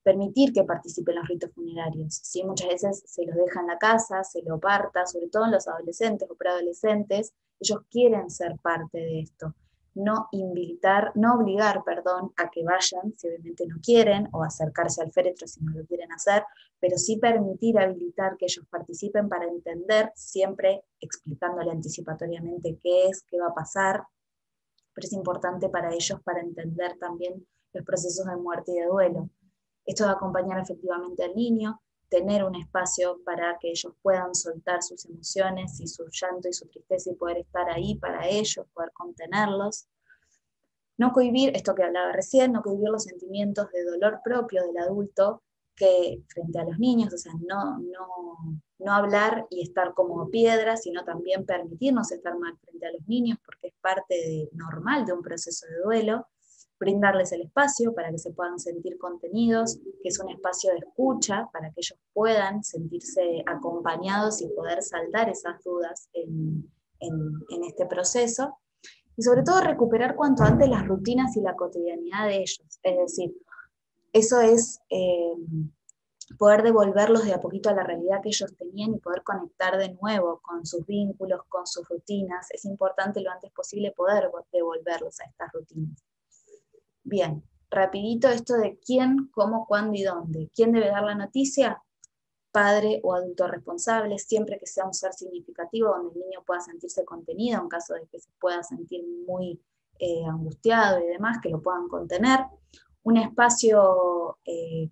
Permitir que participe en los ritos funerarios, ¿sí? Muchas veces se los deja en la casa, se lo aparta, sobre todo en los adolescentes o preadolescentes, ellos quieren ser parte de esto. No obligar a que vayan si obviamente no quieren, o acercarse al féretro si no lo quieren hacer, pero sí permitir, habilitar que ellos participen para entender, siempre explicándole anticipatoriamente qué es, qué va a pasar, pero es importante para ellos para entender también los procesos de muerte y de duelo. Esto va a acompañar efectivamente al niño, tener un espacio para que ellos puedan soltar sus emociones y su llanto y su tristeza y poder estar ahí para ellos, poder contenerlos. No cohibir, esto que hablaba recién, no cohibir los sentimientos de dolor propio del adulto que frente a los niños, o sea, no hablar y estar como piedra, sino también permitirnos estar mal frente a los niños, porque es parte normal de un proceso de duelo. Brindarles el espacio para que se puedan sentir contenidos, que es un espacio de escucha para que ellos puedan sentirse acompañados y poder saldar esas dudas en este proceso. Y sobre todo recuperar cuanto antes las rutinas y la cotidianidad de ellos. Es decir, eso es poder devolverlos de a poquito a la realidad que ellos tenían y poder conectar de nuevo con sus vínculos, con sus rutinas. Es importante lo antes posible poder devolverlos a estas rutinas. Bien, rapidito esto de quién, cómo, cuándo y dónde. ¿Quién debe dar la noticia? Padre o adulto responsable, siempre que sea un ser significativo donde el niño pueda sentirse contenido, en caso de que se pueda sentir muy angustiado y demás, que lo puedan contener. Un espacio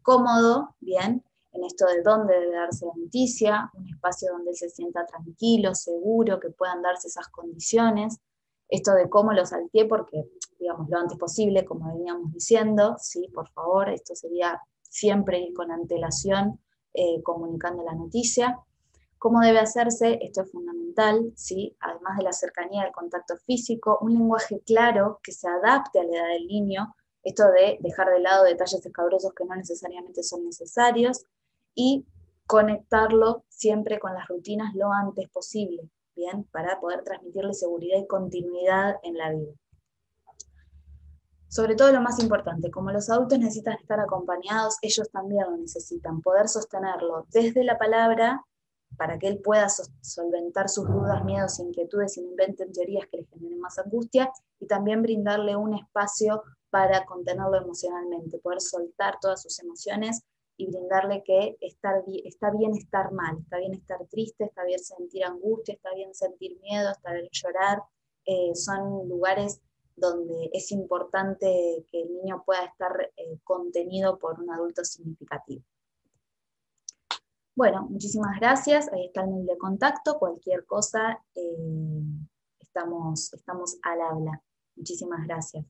cómodo, bien, en esto de dónde debe darse la noticia, un espacio donde él se sienta tranquilo, seguro, que puedan darse esas condiciones. Esto de cómo lo salteé, porque, digamos, lo antes posible, como veníamos diciendo, sí, por favor, esto sería siempre ir con antelación, comunicando la noticia. ¿Cómo debe hacerse? Esto es fundamental, ¿sí? Además de la cercanía del contacto físico, un lenguaje claro que se adapte a la edad del niño, esto de dejar de lado detalles escabrosos que no necesariamente son necesarios, y conectarlo siempre con las rutinas lo antes posible, ¿bien? Para poder transmitirle seguridad y continuidad en la vida. Sobre todo lo más importante, como los adultos necesitan estar acompañados, ellos también lo necesitan, poder sostenerlo desde la palabra para que él pueda solventar sus dudas, miedos, inquietudes y no inventen teorías que le generen más angustia, y también brindarle un espacio para contenerlo emocionalmente, poder soltar todas sus emociones y brindarle que está bien estar mal, está bien estar triste, está bien sentir angustia, está bien sentir miedo, está bien llorar, son lugares donde es importante que el niño pueda estar contenido por un adulto significativo. Bueno, muchísimas gracias, ahí está el mail de contacto, cualquier cosa estamos al habla. Muchísimas gracias.